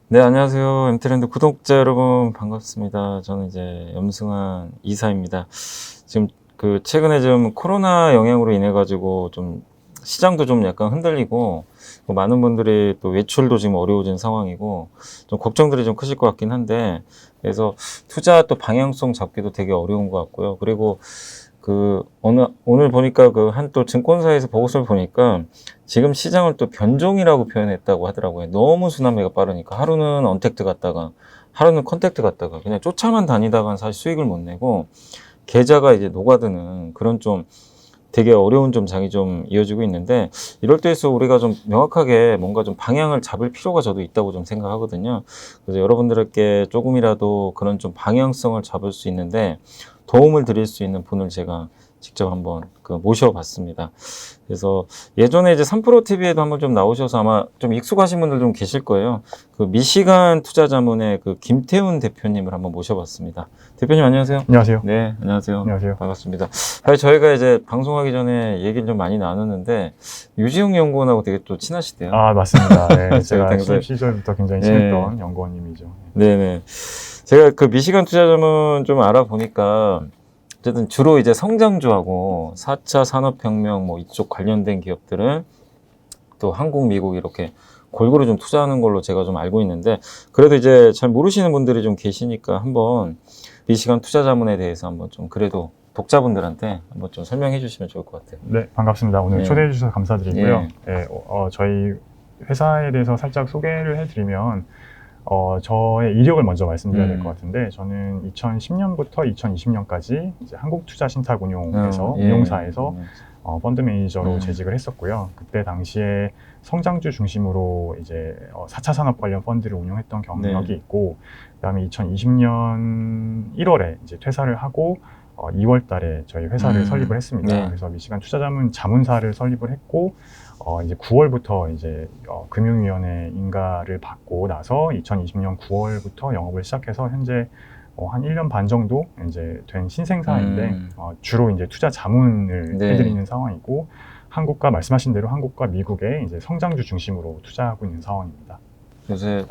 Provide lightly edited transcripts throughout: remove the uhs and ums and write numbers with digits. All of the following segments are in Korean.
네, 안녕하세요. MT랜드 구독자 여러분 반갑습니다. 저는 이제 염승환 이사입니다. 지금 최근에 좀 코로나 영향으로 인해 가지고 좀 시장도 좀 약간 흔들리고 많은 분들이 또 외출도 지금 어려워진 상황이고 좀 걱정들이 좀 크실 것 같긴 한데, 그래서 투자 또 방향성 잡기도 되게 어려운 것 같고요. 그리고 오늘 보니까 한 또 증권사에서 보고서를 보니까 지금 시장을 또 변종이라고 표현했다고 하더라고요. 너무 순환매가 빠르니까 하루는 언택트 갔다가 하루는 컨택트 갔다가 그냥 쫓아만 다니다간 사실 수익을 못 내고 계좌가 이제 녹아드는 그런 좀 되게 어려운 좀 장이 좀 이어지고 있는데, 이럴 때에서 우리가 좀 명확하게 뭔가 좀 방향을 잡을 필요가 저도 있다고 좀 생각하거든요. 그래서 여러분들께 조금이라도 그런 좀 방향성을 잡을 수 있는데 도움을 드릴 수 있는 분을 제가 직접 한번 모셔봤습니다. 그래서 예전에 이제 3프로TV에도 한번 좀 나오셔서 아마 좀 익숙하신 분들 좀 계실 거예요. 미시간 투자자문의 김태훈 대표님을 한번 모셔봤습니다. 대표님 안녕하세요. 안녕하세요. 네, 안녕하세요. 안녕하세요. 반갑습니다. 사실 저희가 이제 방송하기 전에 얘기를 좀 많이 나눴는데 유지용 연구원하고 되게 또 친하시대요. 아, 맞습니다. 네, 제가 당시에- 신입 시절부터 굉장히 친했던 연구원님이죠. 네네. 제가 미시간 투자자문 좀 알아보니까 어쨌든 주로 이제 성장주하고 4차 산업혁명 뭐 이쪽 관련된 기업들은 또 한국, 미국 이렇게 골고루 좀 투자하는 걸로 제가 좀 알고 있는데, 그래도 이제 잘 모르시는 분들이 좀 계시니까 한번 미시간 투자자문에 대해서 한번 좀 그래도 독자분들한테 한번 좀 설명해 주시면 좋을 것 같아요. 네, 반갑습니다. 오늘 네. 초대해 주셔서 감사드리고요. 예. 네, 저희 회사에 대해서 살짝 소개를 해드리면 저의 이력을 먼저 말씀드려야 될 것 같은데, 저는 2010년부터 2020년까지 이제 한국투자신탁운용에서 예. 운용사에서 펀드 매니저로 재직을 했었고요. 그때 당시에 성장주 중심으로 이제 4차 산업 관련 펀드를 운용했던 경력이 네. 있고, 그다음에 2020년 1월에 이제 퇴사를 하고 2월 달에 저희 회사를 설립을 했습니다. 네. 그래서 미시간 투자자문 자문사를 설립을 했고, 이제 9월부터 이제 금융위원회 인가를 받고 나서 2020년 9월부터 영업을 시작해서 현재 한 1년 반 정도 이제 된 신생사인데, 주로 이제 투자 자문을 네. 해드리는 상황이고, 말씀하신 대로 한국과 미국의 이제 성장주 중심으로 투자하고 있는 상황입니다. 요새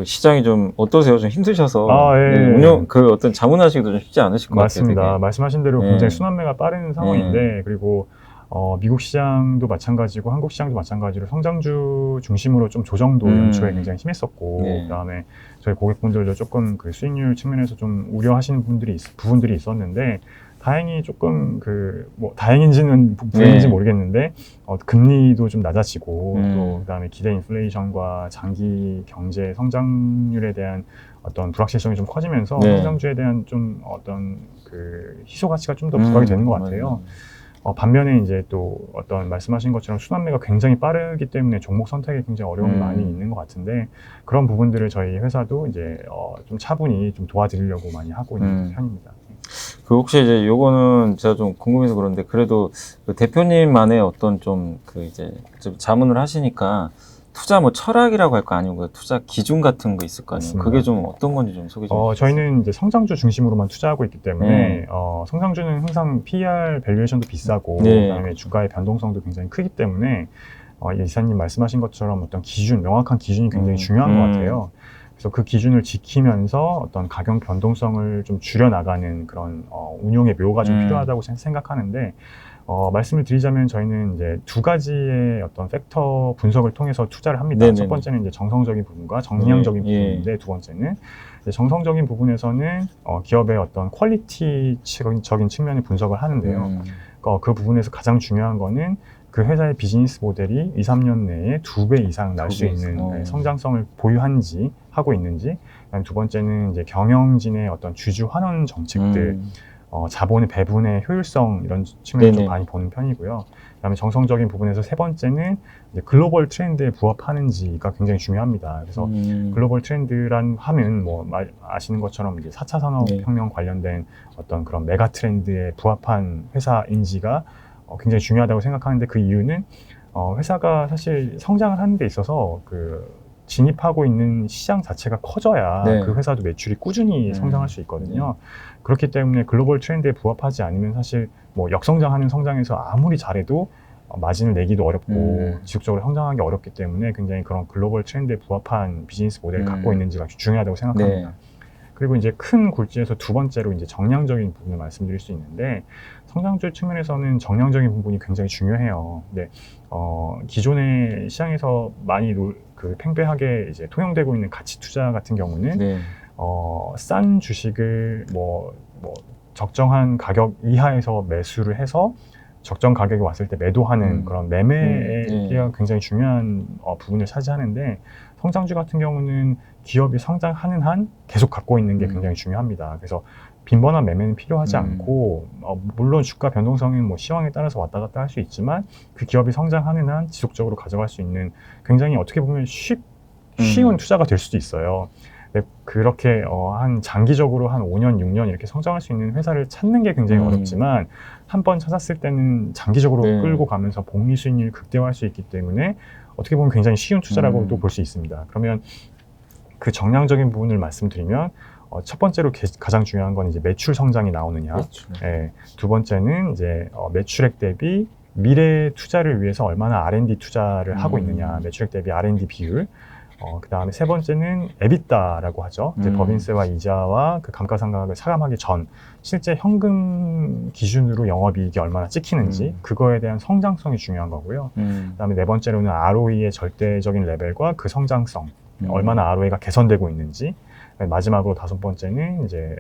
시장이 좀 어떠세요? 좀 힘드셔서 예. 네, 운영 어떤 자문하시기도 좀 쉽지 않으실 것 맞습니다. 같아요. 말씀하신 대로 네. 굉장히 순환매가 빠른 상황인데, 그리고 미국 시장도 마찬가지고 한국 시장도 마찬가지로 성장주 중심으로 좀 조정도 연초에 굉장히 심했었고, 네. 그다음에 저희 고객분들도 조금 수익률 측면에서 좀 우려하시는 부분들이 있었는데, 다행히 조금 다행인지는 불행인지 네. 모르겠는데 금리도 좀 낮아지고, 또 그다음에 기대 인플레이션과 장기 경제 성장률에 대한 어떤 불확실성이 좀 커지면서 네. 성장주에 대한 좀 어떤 희소 가치가 좀 더 부각이 되는 것 같아요. 반면에 이제 또 말씀하신 것처럼 순환매가 굉장히 빠르기 때문에 종목 선택에 굉장히 어려움이 많이 있는 것 같은데, 그런 부분들을 저희 회사도 이제 좀 차분히 좀 도와드리려고 많이 하고 있는 편입니다. 혹시 이제 요거는 제가 좀 궁금해서 그런데, 그래도 대표님만의 어떤 좀 자문을 하시니까 투자 철학이라고 할까, 아니면 투자 기준 같은 거 있을 거 아니에요? 맞습니다. 그게 좀 어떤 건지 좀 소개 좀 해주세요. 저희는 이제 성장주 중심으로만 투자하고 있기 때문에 성장주는 항상 PER 밸류에이션도 비싸고, 네. 그다음에 주가의 변동성도 굉장히 크기 때문에 이사님 말씀하신 것처럼 어떤 명확한 기준이 굉장히 중요한 것 같아요. 그래서 그 기준을 지키면서 어떤 가격 변동성을 좀 줄여나가는 그런 운용의 묘가 좀 필요하다고 생각하는데, 말씀을 드리자면 저희는 이제 두 가지의 어떤 팩터 분석을 통해서 투자를 합니다. 네네네. 첫 번째는 이제 정성적인 부분과 정량적인 부분인데, 두 번째는 이제 정성적인 부분에서는 기업의 어떤 퀄리티적인 측면의 분석을 하는데요. 그 부분에서 가장 중요한 거는 그 회사의 비즈니스 모델이 2, 3년 내에 2배 이상 날 수 있는 성장성을 하고 있는지, 그다음에 두 번째는 이제 경영진의 어떤 주주 환원 정책들, 자본의 배분의 효율성, 이런 측면을 좀 많이 보는 편이고요. 그다음에 정성적인 부분에서 세 번째는 이제 글로벌 트렌드에 부합하는지가 굉장히 중요합니다. 그래서 글로벌 트렌드란 하면 아시는 것처럼 이제 4차 산업혁명 관련된 어떤 그런 메가 트렌드에 부합한 회사인지가 굉장히 중요하다고 생각하는데, 그 이유는 회사가 사실 성장을 하는 데 있어서 진입하고 있는 시장 자체가 커져야 그 회사도 매출이 꾸준히 성장할 수 있거든요. 그렇기 때문에 글로벌 트렌드에 부합하지 않으면 사실 역성장하는 성장에서 아무리 잘해도 마진을 내기도 어렵고 지속적으로 성장하기 어렵기 때문에 굉장히 그런 글로벌 트렌드에 부합한 비즈니스 모델을 갖고 있는지가 중요하다고 생각합니다. 네. 그리고 이제 큰 굴지에서 두 번째로 이제 정량적인 부분을 말씀드릴 수 있는데, 성장주 측면에서는 정량적인 부분이 굉장히 중요해요. 근데 기존의 시장에서 많이 팽배하게 이제 통용되고 있는 가치 투자 같은 경우는 네. 싼 주식을 뭐 적정한 가격 이하에서 매수를 해서 적정 가격이 왔을 때 매도하는 그런 매매가 굉장히 중요한 부분을 차지하는데, 성장주 같은 경우는 기업이 성장하는 한 계속 갖고 있는 게 굉장히 중요합니다. 그래서 빈번한 매매는 필요하지 않고, 물론 주가 변동성은 뭐 시황에 따라서 왔다 갔다 할 수 있지만, 그 기업이 성장하는 한 지속적으로 가져갈 수 있는 굉장히 어떻게 보면 쉬운 투자가 될 수도 있어요. 그렇게 한 장기적으로 한 5년, 6년 이렇게 성장할 수 있는 회사를 찾는 게 굉장히 어렵지만, 한 번 찾았을 때는 장기적으로 끌고 가면서 복리 수익률을 극대화할 수 있기 때문에 어떻게 보면 굉장히 쉬운 투자라고도 볼 수 있습니다. 그러면 그 정량적인 부분을 말씀드리면, 첫 번째로 가장 중요한 건 이제 매출 성장이 나오느냐. 예, 두 번째는 이제 매출액 대비 미래 투자를 위해서 얼마나 R&D 투자를 하고 있느냐. 매출액 대비 R&D 비율. 그 다음에 세 번째는 EBITDA라고 하죠. 이제 법인세와 이자와 그 감가상각을 차감하기 전 실제 현금 기준으로 영업이익이 얼마나 찍히는지, 그거에 대한 성장성이 중요한 거고요. 그 다음에 네 번째로는 ROE의 절대적인 레벨과 그 성장성, 얼마나 ROE가 개선되고 있는지, 마지막으로 다섯 번째는 이제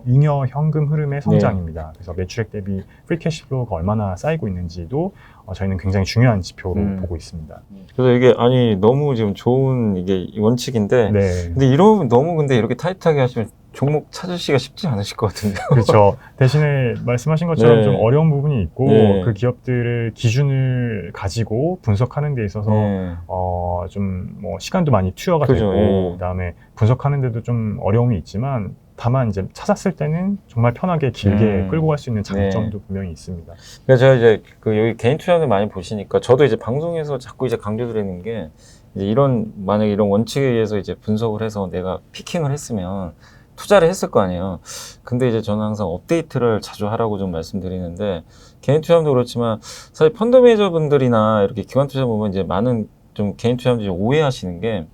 잉여 현금 흐름의 성장입니다. 그래서 매출액 대비 프리 캐시플로우가 얼마나 쌓이고 있는지도 저희는 굉장히 중요한 지표로 보고 있습니다. 그래서 이게 너무 지금 좋은 이게 원칙인데, 네. 근데 근데 이렇게 타이트하게 하시면 종목 찾으시기가 쉽지 않으실 것 같은데요. 그렇죠. 대신에 말씀하신 것처럼 좀 어려운 부분이 있고, 그 기업들의 기준을 가지고 분석하는 데 있어서 좀 뭐 시간도 많이 투여가 되고, 그다음에 분석하는 데도 좀 어려움이 있지만, 다만 이제 찾았을 때는 정말 편하게 길게 끌고 갈 수 있는 장점도 분명히 있습니다. 그래서 제가 이제 여기 개인 투자를 많이 보시니까, 저도 이제 방송에서 자꾸 이제 강조드리는 게, 이제 만약에 이런 원칙에 의해서 이제 분석을 해서 내가 피킹을 했으면 투자를 했을 거 아니에요. 근데 이제 저는 항상 업데이트를 자주 하라고 좀 말씀드리는데, 개인 투자도 그렇지만 사실 펀드 매니저 분들이나 이렇게 기관 투자 보면 이제 많은 좀 개인 투자분들이 오해하시는 게,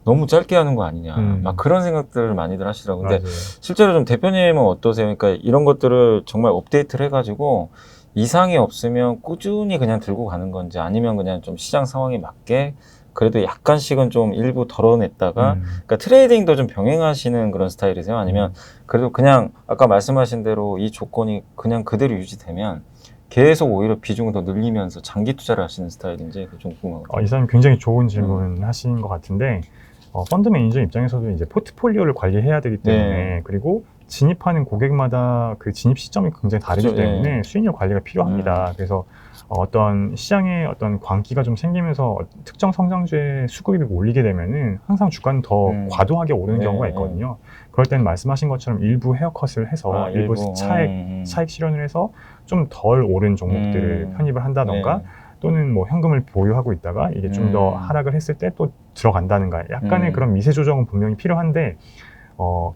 너무 짧게 하는 거 아니냐, 막 그런 생각들을 많이들 하시더라고요. 근데 실제로 좀 대표님은 어떠세요? 그러니까 이런 것들을 정말 업데이트를 해가지고 이상이 없으면 꾸준히 그냥 들고 가는 건지, 아니면 그냥 좀 시장 상황에 맞게 그래도 약간씩은 좀 일부 덜어냈다가, 그러니까 트레이딩도 좀 병행하시는 그런 스타일이세요? 아니면 그래도 그냥 아까 말씀하신 대로 이 조건이 그냥 그대로 유지되면 계속 오히려 비중을 더 늘리면서 장기 투자를 하시는 스타일인지 좀 궁금하거든요. 이사님 굉장히 좋은 질문 하신 것 같은데, 펀드 매니저 입장에서도 이제 포트폴리오를 관리해야 되기 때문에, 그리고 진입하는 고객마다 그 진입 시점이 굉장히 다르기 때문에 수익률 관리가 필요합니다. 그래서 어떤 시장에 어떤 광기가 좀 생기면서 특정 성장주의 수급이 몰리게 되면은 항상 주가는 더 과도하게 오르는 경우가 있거든요. 그럴 때는 말씀하신 것처럼 일부 헤어컷을 해서 일부 차익 실현을 해서 좀 덜 오른 종목들을 편입을 한다던가, 또는 뭐 현금을 보유하고 있다가 이게 좀 더 하락을 했을 때 또 들어간다는가, 약간의 그런 미세 조정은 분명히 필요한데,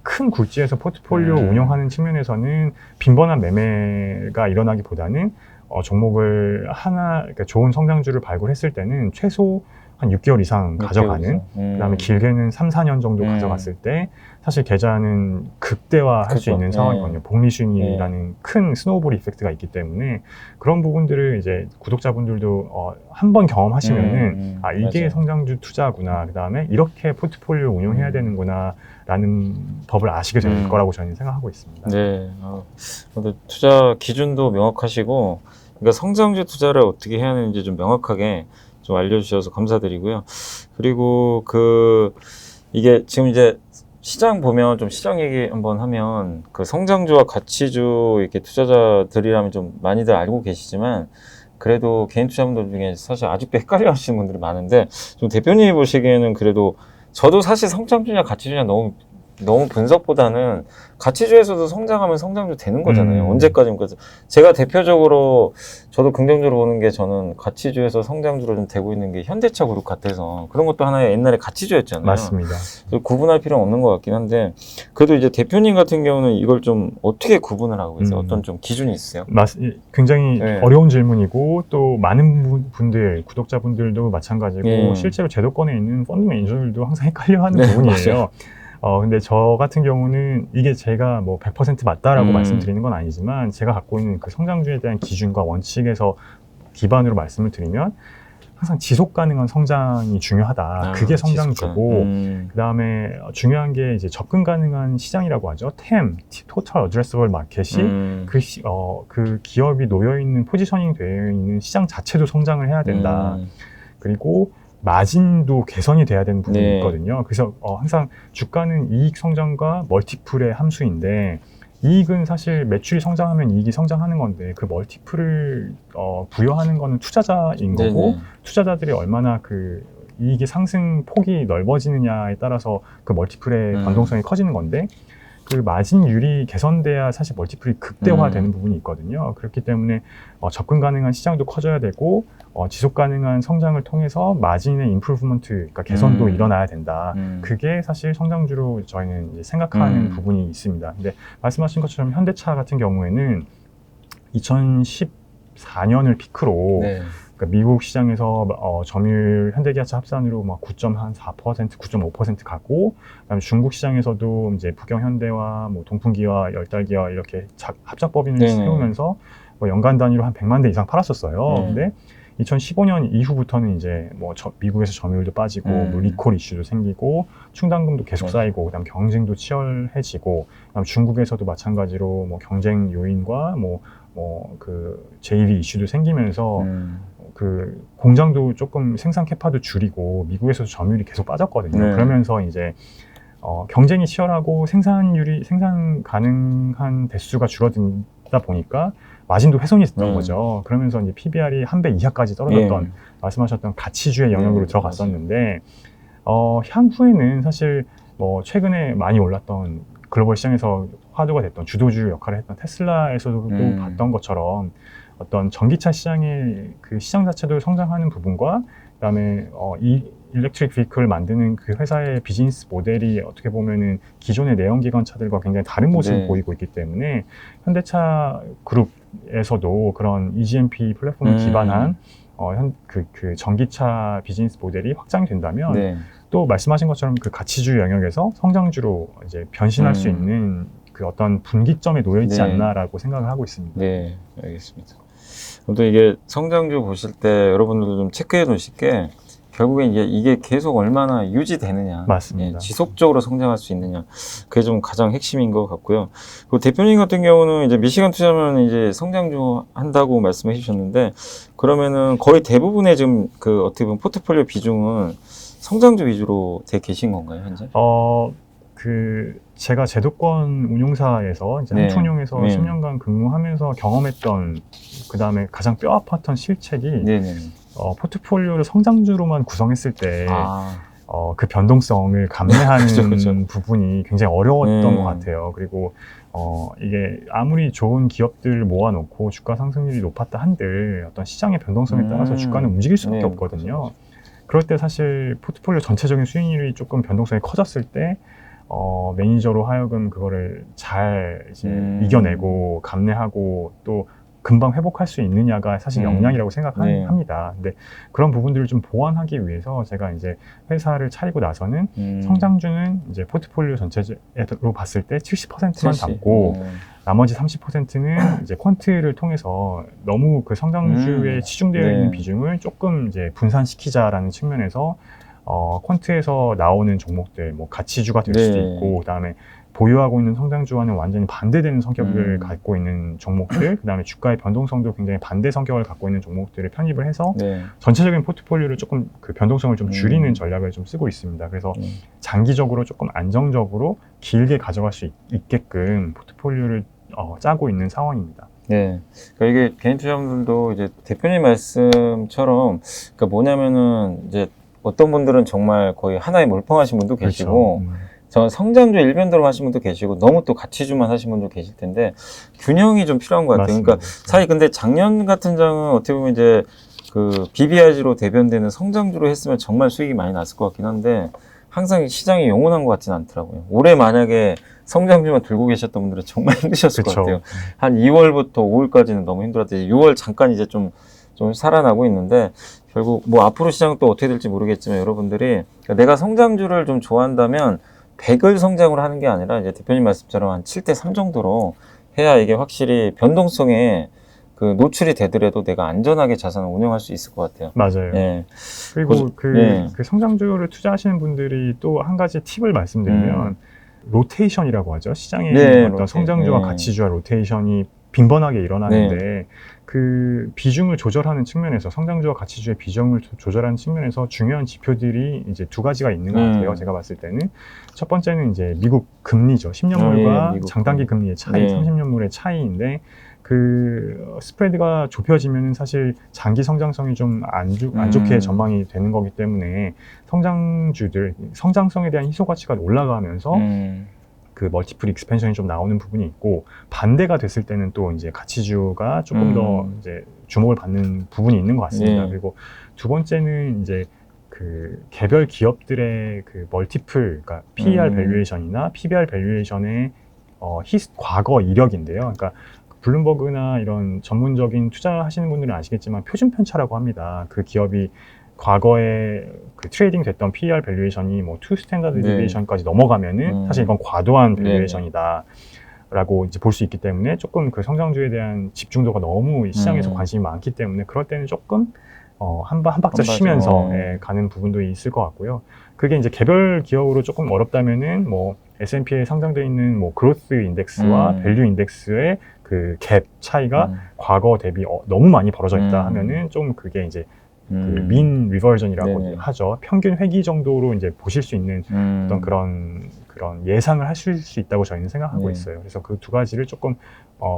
큰 굴지에서 포트폴리오 운영하는 측면에서는 빈번한 매매가 일어나기보다는 종목을 그러니까 좋은 성장주를 발굴했을 때는 최소 한 6개월 이상 가져가는, 그다음에 길게는 3, 4년 정도 가져갔을 때 사실 계좌는 극대화할 수 있는 상황이거든요. 복리 수익률이라는 큰 스노우볼 이펙트가 있기 때문에, 그런 부분들을 이제 구독자분들도 한번 경험하시면은 이게 성장주 투자구나, 그다음에 이렇게 포트폴리오 운영해야 되는구나 라는 법을 아시게 될 거라고 저는 생각하고 있습니다. 네. 근데 투자 기준도 명확하시고, 그러니까 성장주 투자를 어떻게 해야 하는지 좀 명확하게 좀 알려주셔서 감사드리고요. 그리고 이게 지금 이제 시장 보면 좀 시장 얘기 한번 하면, 그 성장주와 가치주 이렇게 투자자들이라면 좀 많이들 알고 계시지만, 그래도 개인 투자분들 중에 사실 아직도 헷갈려 하시는 분들이 많은데, 좀 대표님이 보시기에는 그래도, 저도 사실 성장주냐 가치주냐 너무 너무 분석보다는 가치주에서도 성장하면 성장주 되는 거잖아요. 언제까지는. 그래서 제가 대표적으로 저도 긍정적으로 보는 게 저는 가치주에서 성장주로 좀 되고 있는 게 현대차 그룹 같아서 그런 것도 하나의 옛날에 가치주였잖아요. 맞습니다. 그래서 구분할 필요는 없는 것 같긴 한데 그래도 이제 대표님 같은 경우는 이걸 좀 어떻게 구분을 하고 있어요? 어떤 좀 기준이 있어요? 굉장히 네. 어려운 질문이고 또 많은 분들, 구독자분들도 마찬가지고 실제로 제도권에 있는 펀드 매니저들도 항상 헷갈려하는 부분이에요. 맞아요. 근데 저 같은 경우는 이게 제가 뭐 100% 맞다라고 말씀드리는 건 아니지만 제가 갖고 있는 그 성장주에 대한 기준과 원칙에서 기반으로 말씀을 드리면 항상 지속 가능한 성장이 중요하다. 그게 성장주고 그 다음에 중요한 게 이제 접근 가능한 시장이라고 하죠. TAM, Total Addressable Market이 그 기업이 놓여 있는 포지셔닝 되어 있는 시장 자체도 성장을 해야 된다. 그리고 마진도 개선이 돼야 되는 부분이 있거든요. 그래서 항상 주가는 이익 성장과 멀티플의 함수인데 이익은 사실 매출이 성장하면 이익이 성장하는 건데 그 멀티플을 부여하는 거는 투자자인 거고 투자자들이 얼마나 그 이익의 상승 폭이 넓어지느냐에 따라서 그 멀티플의 변동성이 커지는 건데 그 마진율이 개선돼야 사실 멀티플이 극대화되는 부분이 있거든요. 그렇기 때문에 접근 가능한 시장도 커져야 되고 지속 가능한 성장을 통해서 마진의 임프루브먼트, 그러니까 개선도 일어나야 된다. 그게 사실 성장주로 저희는 이제 생각하는 부분이 있습니다. 근데 말씀하신 것처럼 현대차 같은 경우에는 2014년을 피크로 그러니까 미국 시장에서 점유율 현대기아차 합산으로 막 9.4%, 9.5% 가고, 그다음에 중국 시장에서도 이제 부경 현대와 뭐 동풍기와 열달기와 이렇게 합작법인을 세우면서 뭐 연간 단위로 한 100만 대 이상 팔았었어요. 근데 2015년 이후부터는 이제 뭐 미국에서 점유율도 빠지고 뭐 리콜 이슈도 생기고 충당금도 계속 쌓이고 그다음 경쟁도 치열해지고 그다음 중국에서도 마찬가지로 뭐 경쟁 요인과 그 JV 이슈도 생기면서 그 공장도 조금 생산 캐파도 줄이고 미국에서도 점유율이 계속 빠졌거든요. 그러면서 이제 경쟁이 치열하고 생산 가능한 대수가 줄어들다 보니까 마진도 훼손이 됐던 거죠. 그러면서 이제 PBR이 1배 이하까지 떨어졌던 말씀하셨던 가치주의 영역으로 들어갔었는데 향후에는 사실 뭐 최근에 많이 올랐던 글로벌 시장에서 화두가 됐던 주도주 역할을 했던 테슬라에서도 봤던 것처럼 어떤 전기차 시장의 그 시장 자체도 성장하는 부분과 그다음에 이 일렉트릭 비클을 만드는 그 회사의 비즈니스 모델이 어떻게 보면은 기존의 내연기관차들과 굉장히 다른 모습을 보이고 있기 때문에 현대차 그룹에서도 그런 EGMP 플랫폼을 기반한 그 전기차 비즈니스 모델이 확장이 된다면 또 말씀하신 것처럼 그 가치주 영역에서 성장주로 이제 변신할 수 있는 그 어떤 분기점에 놓여 있지 않나라고 생각을 하고 있습니다. 네, 알겠습니다. 또 이게 성장주 보실 때 여러분들도 좀 체크해 놓으실 게 결국엔 이게 계속 얼마나 유지되느냐, 맞습니다. 지속적으로 성장할 수 있느냐, 그게 좀 가장 핵심인 것 같고요. 그리고 대표님 같은 경우는 이제 미시간 투자면 이제 성장주 한다고 말씀해 주셨는데 그러면은 거의 대부분의 지금 그 어떻게 보면 포트폴리오 비중은 성장주 위주로 돼 계신 건가요, 현재? 제가 제도권 운용사에서 이제 한통용에서 10년간 근무하면서 경험했던 그 다음에 가장 뼈아팠던 실책이 포트폴리오를 성장주로만 구성했을 때 그 변동성을 감내하는 그렇죠. 부분이 굉장히 어려웠던 것 같아요. 그리고 이게 아무리 좋은 기업들을 모아놓고 주가 상승률이 높았다 한들 어떤 시장의 변동성에 따라서 주가는 움직일 수밖에 없거든요. 그럴 때 사실 포트폴리오 전체적인 수익률이 조금 변동성이 커졌을 때 매니저로 하여금 그거를 잘 이제 이겨내고 감내하고 또 금방 회복할 수 있느냐가 사실 역량이라고 생각합니다. 근데 그런 부분들을 좀 보완하기 위해서 제가 이제 회사를 차리고 나서는 성장주는 이제 포트폴리오 전체로 봤을 때 70%만 담고 나머지 30%는 이제 퀀트를 통해서 너무 그 성장주에 치중되어 있는 비중을 조금 이제 분산시키자라는 측면에서 퀀트에서 나오는 종목들, 뭐 가치주가 될 수도 있고, 그다음에 보유하고 있는 성장주와는 완전히 반대되는 성격을 갖고 있는 종목들, 그다음에 주가의 변동성도 굉장히 반대 성격을 갖고 있는 종목들을 편입을 해서 전체적인 포트폴리오를 조금 그 변동성을 좀 줄이는 전략을 좀 쓰고 있습니다. 그래서 장기적으로 조금 안정적으로 길게 가져갈 수 있게끔 포트폴리오를 짜고 있는 상황입니다. 네. 그러니까 이게 개인 투자자분들도 이제 대표님 말씀처럼, 그러니까 뭐냐면은 이제 어떤 분들은 정말 거의 하나에 몰빵하신 분도 계시고, 저 성장주 일변도로 하신 분도 계시고 너무 또 가치주만 하신 분도 계실 텐데 균형이 좀 필요한 것 같아요. 맞습니다. 그러니까 사실 근데 작년 같은 장은 어떻게 보면 이제 그 BBRG로 대변되는 성장주로 했으면 정말 수익이 많이 났을 것 같긴 한데 항상 시장이 영원한 것 같지는 않더라고요. 올해 만약에 성장주만 들고 계셨던 분들은 정말 힘드셨을 그쵸. 것 같아요. 한 2월부터 5월까지는 너무 힘들었대요. 6월 잠깐 이제 좀 살아나고 있는데 결국 뭐 앞으로 시장은 또 어떻게 될지 모르겠지만 여러분들이 그러니까 내가 성장주를 좀 좋아한다면 100을 성장으로 하는 게 아니라 이제 대표님 말씀처럼 한 7대 3 정도로 해야 이게 확실히 변동성에 그 노출이 되더라도 내가 안전하게 자산을 운영할 수 있을 것 같아요. 맞아요. 예. 그리고 예. 그 성장주를 투자하시는 분들이 또 한 가지 팁을 말씀드리면 로테이션이라고 하죠. 시장에 네, 어떤 성장주와 네. 가치주와 로테이션이 빈번하게 일어나는데 그 비중을 조절하는 측면에서 성장주와 가치주의 비중을 조절하는 측면에서 중요한 지표들이 이제 두 가지가 있는 것 같아요. 제가 봤을 때는 첫 번째는 이제 미국 금리죠. 10년물과 미국 장단기 금리의 차이, 30년물의 차이인데 그 스프레드가 좁혀지면 사실 장기 성장성이 좀 안 좋게 전망이 되는 거기 때문에 성장주들 성장성에 대한 희소 가치가 올라가면서 그 멀티플 익스펜션이 좀 나오는 부분이 있고 반대가 됐을 때는 또 이제 가치주가 조금 더 이제 주목을 받는 부분이 있는 것 같습니다. 그리고 두 번째는 이제 그 개별 기업들의 그 멀티플, 그러니까 PER 밸류에이션이나 PBR 밸류에이션의 과거 이력인데요. 그러니까 블룸버그나 이런 전문적인 투자하시는 분들은 아시겠지만 표준 편차라고 합니다. 그 기업이 과거에 그 트레이딩 됐던 PER 밸류에이션이 뭐 투 스탠다드 디비에이션까지 넘어가면은 사실 이건 과도한 밸류에이션이다. 라고 이제 볼 수 있기 때문에 조금 그 성장주에 대한 집중도가 너무 시장에서 관심이 많기 때문에 그럴 때는 조금 한 박자 쉬면서 가는 부분도 있을 것 같고요. 그게 이제 개별 기업으로 조금 어렵다면은 뭐 S&P에 상장되어 있는 뭐 그로스 인덱스와 밸류 인덱스의 그 갭 차이가 과거 대비 너무 많이 벌어져 있다 하면은 좀 그게 이제 그 민 리버전이라고 하죠. 평균 회귀 정도로 이제 보실 수 있는 어떤 그런 예상을 하실 수 있다고 저희는 생각하고 있어요. 그래서 그 두 가지를 조금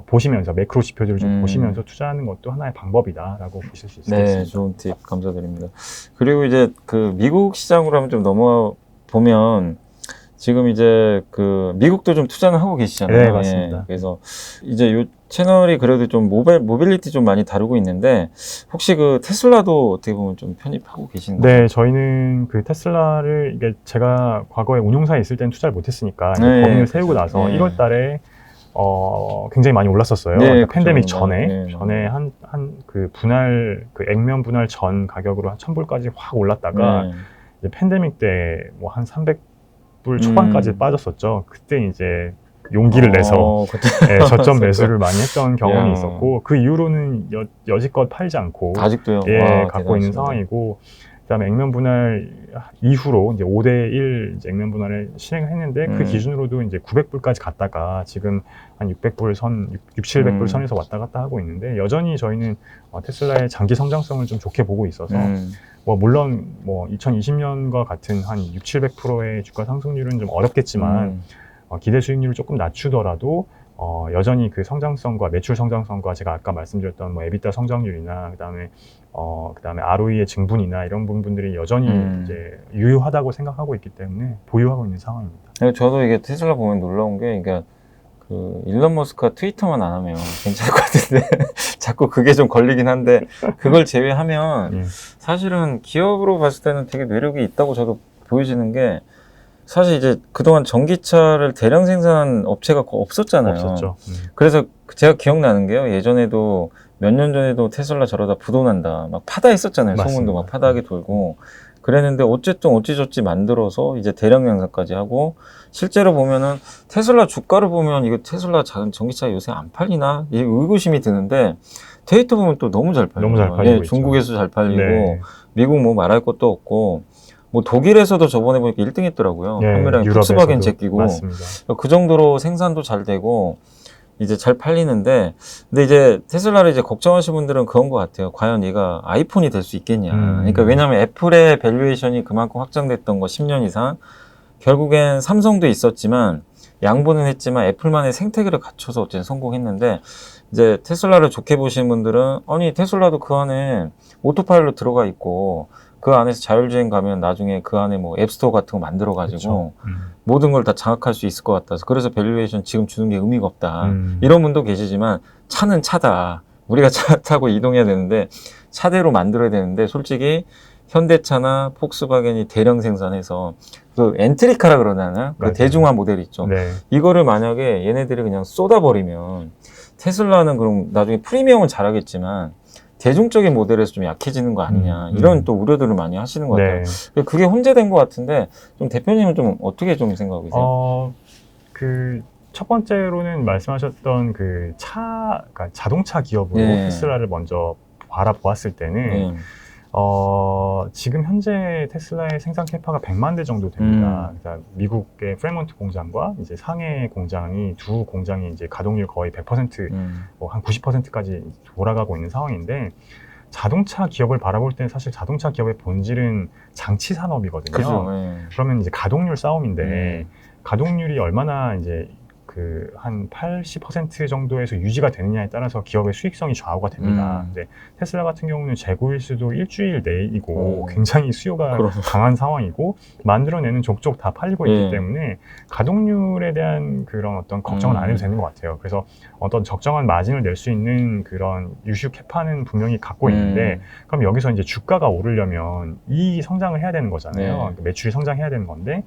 보시면서 매크로 지표들을 좀 보시면서 투자하는 것도 하나의 방법이다라고 보실 수 있겠습니다. 네, 좋은 팁 감사드립니다. 그리고 이제 그 미국 시장으로 한번 좀 넘어가 보면 지금 이제 그 미국도 좀 투자는 하고 계시잖아요. 네, 맞습니다. 그래서 이제 요 채널이 그래도 좀 모빌리티 좀 많이 다루고 있는데 혹시 그 테슬라도 어떻게 보면 좀 편입하고 계신가요? 네, 저희는 그 테슬라를 이게 제가 과거에 운용사에 있을 때는 투자를 못했으니까 법인을 세우고 나서 1월 달에 굉장히 많이 올랐었어요. 그러니까 팬데믹 전에 한 그 분할 그 액면 분할 전 가격으로 한 1,000불까지 확 올랐다가 이제 팬데믹 때 뭐 한 300불 초반까지 빠졌었죠. 그때 이제 용기를 내서 저점 매수를 많이 했던 경험이 있었고 그 이후로는 여지껏 팔지 않고 아직도요? 갖고 있는 상황이고 그다음에 액면 분할 이후로 이제 5대1 이제 액면 분할을 실행을 했는데 그 기준으로도 이제 900불까지 갔다가 지금 한 600불 선, 700불 선에서 왔다 갔다 하고 있는데 여전히 저희는 테슬라의 장기 성장성을 좀 좋게 보고 있어서 뭐 물론 뭐 2020년과 같은 한 600~700%의 주가 상승률은 좀 어렵겠지만 기대 수익률을 조금 낮추더라도 여전히 그 성장성과 매출 성장성과 제가 아까 말씀드렸던 뭐 에비타 성장률이나 그다음에 ROE의 증분이나 이런 부분들이 여전히 이제 유효하다고 생각하고 있기 때문에 보유하고 있는 상황입니다. 저도 이게 테슬라 보면 놀라운 게 그러니까 그 일론 머스크가 트위터만 안 하면 괜찮을 것 같은데 자꾸 그게 좀 걸리긴 한데 그걸 제외하면 사실은 기업으로 봤을 때는 되게 매력이 있다고 저도 보여지는 게 사실 이제 그동안 전기차를 대량 생산한 업체가 없었잖아요. 없었죠. 그래서 제가 기억나는 게요. 예전에도 몇 년 전에도 테슬라 저러다 부도난다. 막 파다했었잖아요. 맞습니다. 소문도 막 파다하게 돌고. 그랬는데 어쨌든 어찌저찌 만들어서 이제 대량 양산까지 하고 실제로 보면은 테슬라 주가를 보면 이거 테슬라 작은 전기차 요새 안 팔리나? 이 의구심이 드는데 데이터 보면 또 너무 잘 팔려요. 너무 잘 팔리고 있죠. 중국에서 잘 팔리고 미국 뭐 말할 것도 없고 뭐 독일에서도 저번에 보니까 1등 했더라고요. 판매량이 폭스바겐 제끼고. 맞습니다. 그 정도로 생산도 잘 되고 이제 잘 팔리는데 근데 이제 테슬라를 이제 걱정하시는 분들은 그런 것 같아요. 과연 얘가 아이폰이 될 수 있겠냐. 그러니까 왜냐하면 애플의 밸류에이션이 그만큼 확장됐던 거 10년 이상 결국엔 삼성도 있었지만 양보는 했지만 애플만의 생태계를 갖춰서 어쨌든 성공했는데 이제 테슬라를 좋게 보시는 분들은 아니 테슬라도 그 안에 오토파일럿 들어가 있고 그 안에서 자율주행 가면 나중에 그 안에 뭐 앱스토어 같은 거 만들어가지고 모든 걸 다 장악할 수 있을 것 같아서 그래서 밸류에이션 지금 주는 게 의미가 없다. 이런 분도 계시지만 차는 차다. 우리가 차 타고 이동해야 되는데 차대로 만들어야 되는데 솔직히 현대차나 폭스바겐이 대량 생산해서 그 엔트리카라 그러잖아요. 그 맞아요. 대중화 모델 있죠. 네. 이거를 만약에 얘네들이 그냥 쏟아버리면 테슬라는 그럼 나중에 프리미엄은 잘하겠지만 대중적인 모델에서 좀 약해지는 거 아니냐 이런 또 우려들을 많이 하시는 것 같아요. 네. 그게 혼재된 것 같은데 좀 대표님은 좀 어떻게 좀 생각하고 계세요? 그 첫 번째로는 말씀하셨던 그 그러니까 자동차 기업으로 네. 테슬라를 먼저 바라보았을 때는 지금 현재 테슬라의 생산 캐파가 100만 대 정도 됩니다. 그러니까 미국의 프레몬트 공장과 이제 상해 공장이 두 공장이 이제 가동률 거의 100%, 뭐 한 90%까지 돌아가고 있는 상황인데 자동차 기업을 바라볼 때는 사실 자동차 기업의 본질은 장치 산업이거든요. 그죠. 그러면 이제 가동률 싸움인데 가동률이 얼마나 이제 그 한 80% 정도에서 유지가 되느냐에 따라서 기업의 수익성이 좌우가 됩니다. 근데 테슬라 같은 경우는 재고일수도 일주일 내이고 굉장히 수요가 강한 상황이고 만들어내는 족족 다 팔리고 있기 때문에 가동률에 대한 그런 어떤 걱정은 안 해도 되는 것 같아요. 그래서 어떤 적정한 마진을 낼 수 있는 그런 유슈 캐파는 분명히 갖고 있는데 그럼 여기서 이제 주가가 오르려면 이 성장을 해야 되는 거잖아요. 매출이 성장해야 되는 건데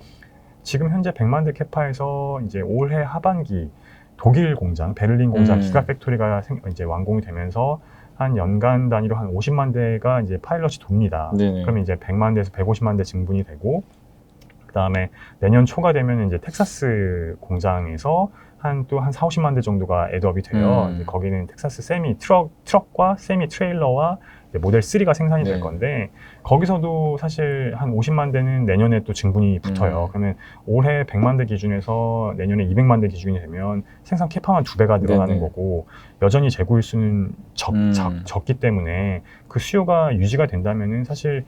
지금 현재 100만 대 캐파에서 이제 올해 하반기 독일 공장, 베를린 공장 기가 팩토리가 이제 완공이 되면서 한 연간 단위로 한 50만 대가 이제 파일럿이 돕니다. 그러면 이제 100만 대에서 150만 대 증분이 되고 그 다음에 내년 초가 되면 이제 텍사스 공장에서 한 4, 50만 대 정도가 애드업이 돼요. 이제 거기는 텍사스 세미 트럭과 세미 트레일러와 모델 3가 생산이 될 건데 거기서도 사실 한 50만 대는 내년에 또 증분이 붙어요. 그러면 올해 100만 대 기준에서 내년에 200만 대 기준이 되면 생산 캐파만 2배가 늘어나는 거고 여전히 재고일수는 적기 때문에 그 수요가 유지가 된다면은 사실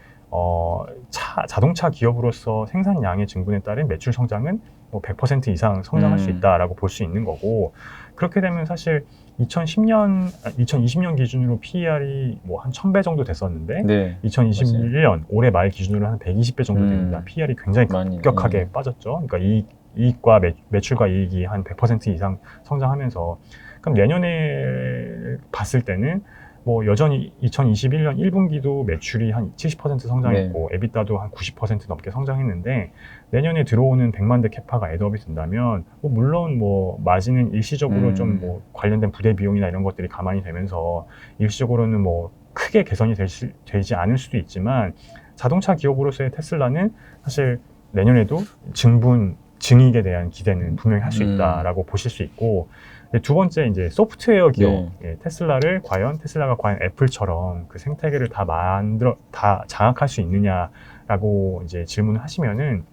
자동차 기업으로서 생산량의 증분에 따른 매출 성장은 뭐 100% 이상 성장할 수 있다라고 볼 수 있는 거고 그렇게 되면 사실 2020년 기준으로 PER이 뭐 한 1000배 정도 됐었는데 2021년 올해 말 기준으로 한 120배 정도 됩니다. PER이 굉장히 급격하게 빠졌죠. 그러니까 이익과 매출과 이익이 한 100% 이상 성장하면서 그럼 내년에 봤을 때는 뭐 여전히 2021년 1분기도 매출이 한 70% 성장했고 에비타도 한 90% 넘게 성장했는데 내년에 들어오는 100만 대 캐파가 애드업이 된다면 뭐 물론 뭐 마진은 일시적으로 좀 뭐 관련된 부대 비용이나 이런 것들이 가만히 되면서 일시적으로는 뭐 크게 개선이 되지 않을 수도 있지만 자동차 기업으로서의 테슬라는 사실 내년에도 증이익에 대한 기대는 분명히 할 수 있다라고 보실 수 있고 두 번째 이제 소프트웨어 기업 테슬라가 과연 애플처럼 그 생태계를 다 장악할 수 있느냐라고 이제 질문을 하시면은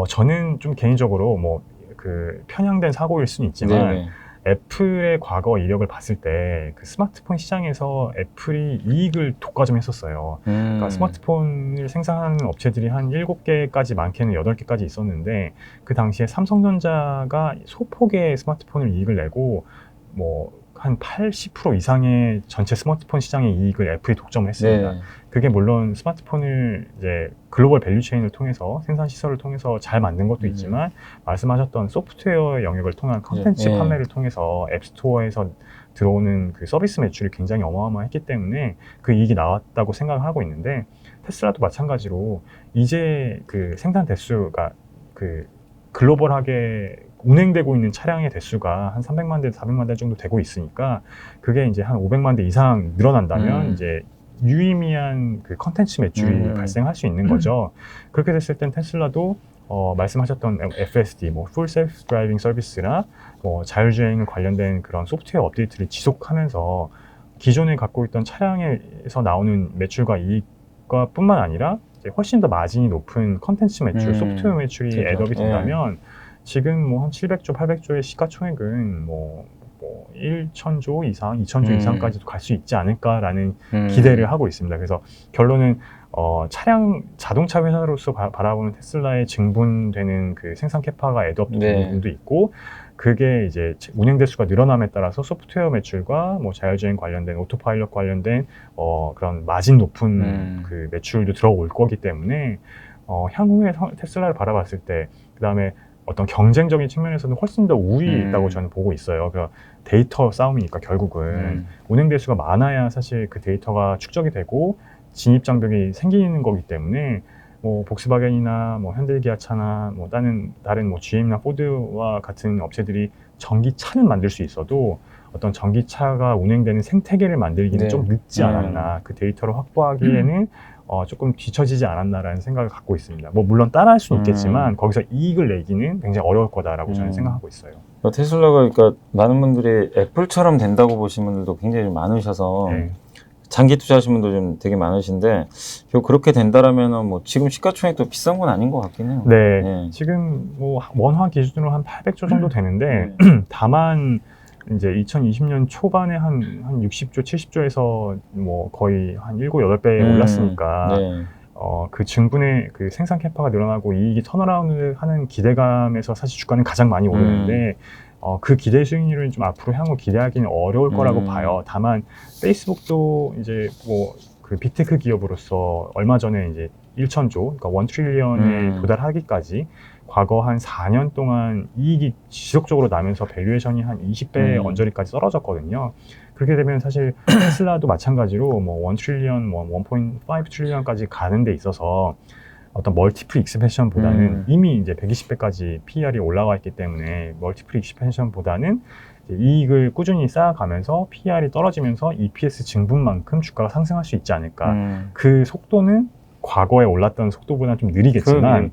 저는 좀 개인적으로 뭐 그 편향된 사고일 수는 있지만 애플의 과거 이력을 봤을 때 그 스마트폰 시장에서 애플이 이익을 독과점했었어요. 그러니까 스마트폰을 생산하는 업체들이 한 7개까지 많게는 8개까지 있었는데 그 당시에 삼성전자가 소폭의 스마트폰을 이익을 내고 뭐 한 80% 이상의 전체 스마트폰 시장의 이익을 애플이 독점을 했습니다. 그게 물론 스마트폰을 이제 글로벌 밸류체인을 통해서 생산 시설을 통해서 잘 만든 것도 있지만 말씀하셨던 소프트웨어 영역을 통한 컨텐츠 판매를 통해서 앱스토어에서 들어오는 그 서비스 매출이 굉장히 어마어마했기 때문에 그 이익이 나왔다고 생각을 하고 있는데 테슬라도 마찬가지로 이제 그 생산 대수가 그 글로벌하게 운행되고 있는 차량의 대수가 한 300만 대, 400만 대 정도 되고 있으니까 그게 이제 한 500만 대 이상 늘어난다면 이제 유의미한 그 컨텐츠 매출이 발생할 수 있는 거죠. 그렇게 됐을 땐 테슬라도 말씀하셨던 FSD, 뭐 Full Self Driving Service나 뭐 자율주행을 관련된 그런 소프트웨어 업데이트를 지속하면서 기존에 갖고 있던 차량에서 나오는 매출과 이익과 뿐만 아니라 이제 훨씬 더 마진이 높은 컨텐츠 매출, 소프트웨어 매출이 애드업이 된다면 지금 뭐 한 700조, 800조의 시가총액은 뭐 1,000조 이상, 2,000조 이상까지도 갈 수 있지 않을까라는 기대를 하고 있습니다. 그래서 결론은 자동차 회사로서 바라보는 테슬라의 증분되는 그 생산 캐파가 애드업 되는 부분도 있고 그게 이제 운행 대수가 늘어남에 따라서 소프트웨어 매출과 뭐 자율주행 관련된 오토파일럿 관련된 그런 마진 높은 그 매출도 들어올 거기 때문에 향후에 테슬라를 바라봤을 때 그다음에 어떤 경쟁적인 측면에서는 훨씬 더 우위에 있다고 저는 보고 있어요. 그러니까 데이터 싸움이니까 결국은 운행 대수가 많아야 사실 그 데이터가 축적이 되고 진입 장벽이 생기는 거기 때문에 뭐 복스바겐이나 뭐 현대기아차나 뭐 다른 뭐 GM이나 포드와 같은 업체들이 전기차는 만들 수 있어도 어떤 전기차가 운행되는 생태계를 만들기는 네. 좀 늦지 않았나, 그 데이터를 확보하기에는 조금 뒤처지지 않았나라는 생각을 갖고 있습니다. 뭐 물론 따라할 수는 있겠지만 거기서 이익을 내기는 굉장히 어려울 거다라고 저는 생각하고 있어요. 그러니까 테슬라가 그러니까 많은 분들이 애플처럼 된다고 보시는 분들도 굉장히 좀 많으셔서 네. 장기 투자하시는 분도 좀 되게 많으신데 결국 그렇게 된다라면은 뭐 지금 시가총액도 비싼 건 아닌 것 같긴 해요. 네, 네. 지금 뭐 원화 기준으로 한 800조 정도 되는데 다만 이제 2020년 초반에 한 60조, 70조에서 뭐 거의 한 7, 8배 올랐으니까 네. 그 증분의 그 생산 캐파가 늘어나고 이익이 턴어라운드 하는 기대감에서 사실 주가는 가장 많이 오르는데 그 기대 수익률은 좀 앞으로 향후 기대하기는 어려울 거라고 봐요. 다만 페이스북도 이제 뭐 그 빅테크 기업으로서 얼마 전에 이제 1,000조, 그러니까 1 트릴리언에 도달하기까지 과거 한 4년 동안 이익이 지속적으로 나면서 밸류에이션이 한 20배 언저리까지 떨어졌거든요. 그렇게 되면 사실 테슬라도 마찬가지로 뭐 1 트릴리언, 뭐 1.5 트릴리언까지 가는 데 있어서 어떤 멀티플 익스펜션보다는 이미 이제 120배까지 PER이 올라와 있기 때문에 멀티플 익스펜션보다는 이익을 꾸준히 쌓아가면서 PER이 떨어지면서 EPS 증분만큼 주가가 상승할 수 있지 않을까. 그 속도는 과거에 올랐던 속도보다 좀 느리겠지만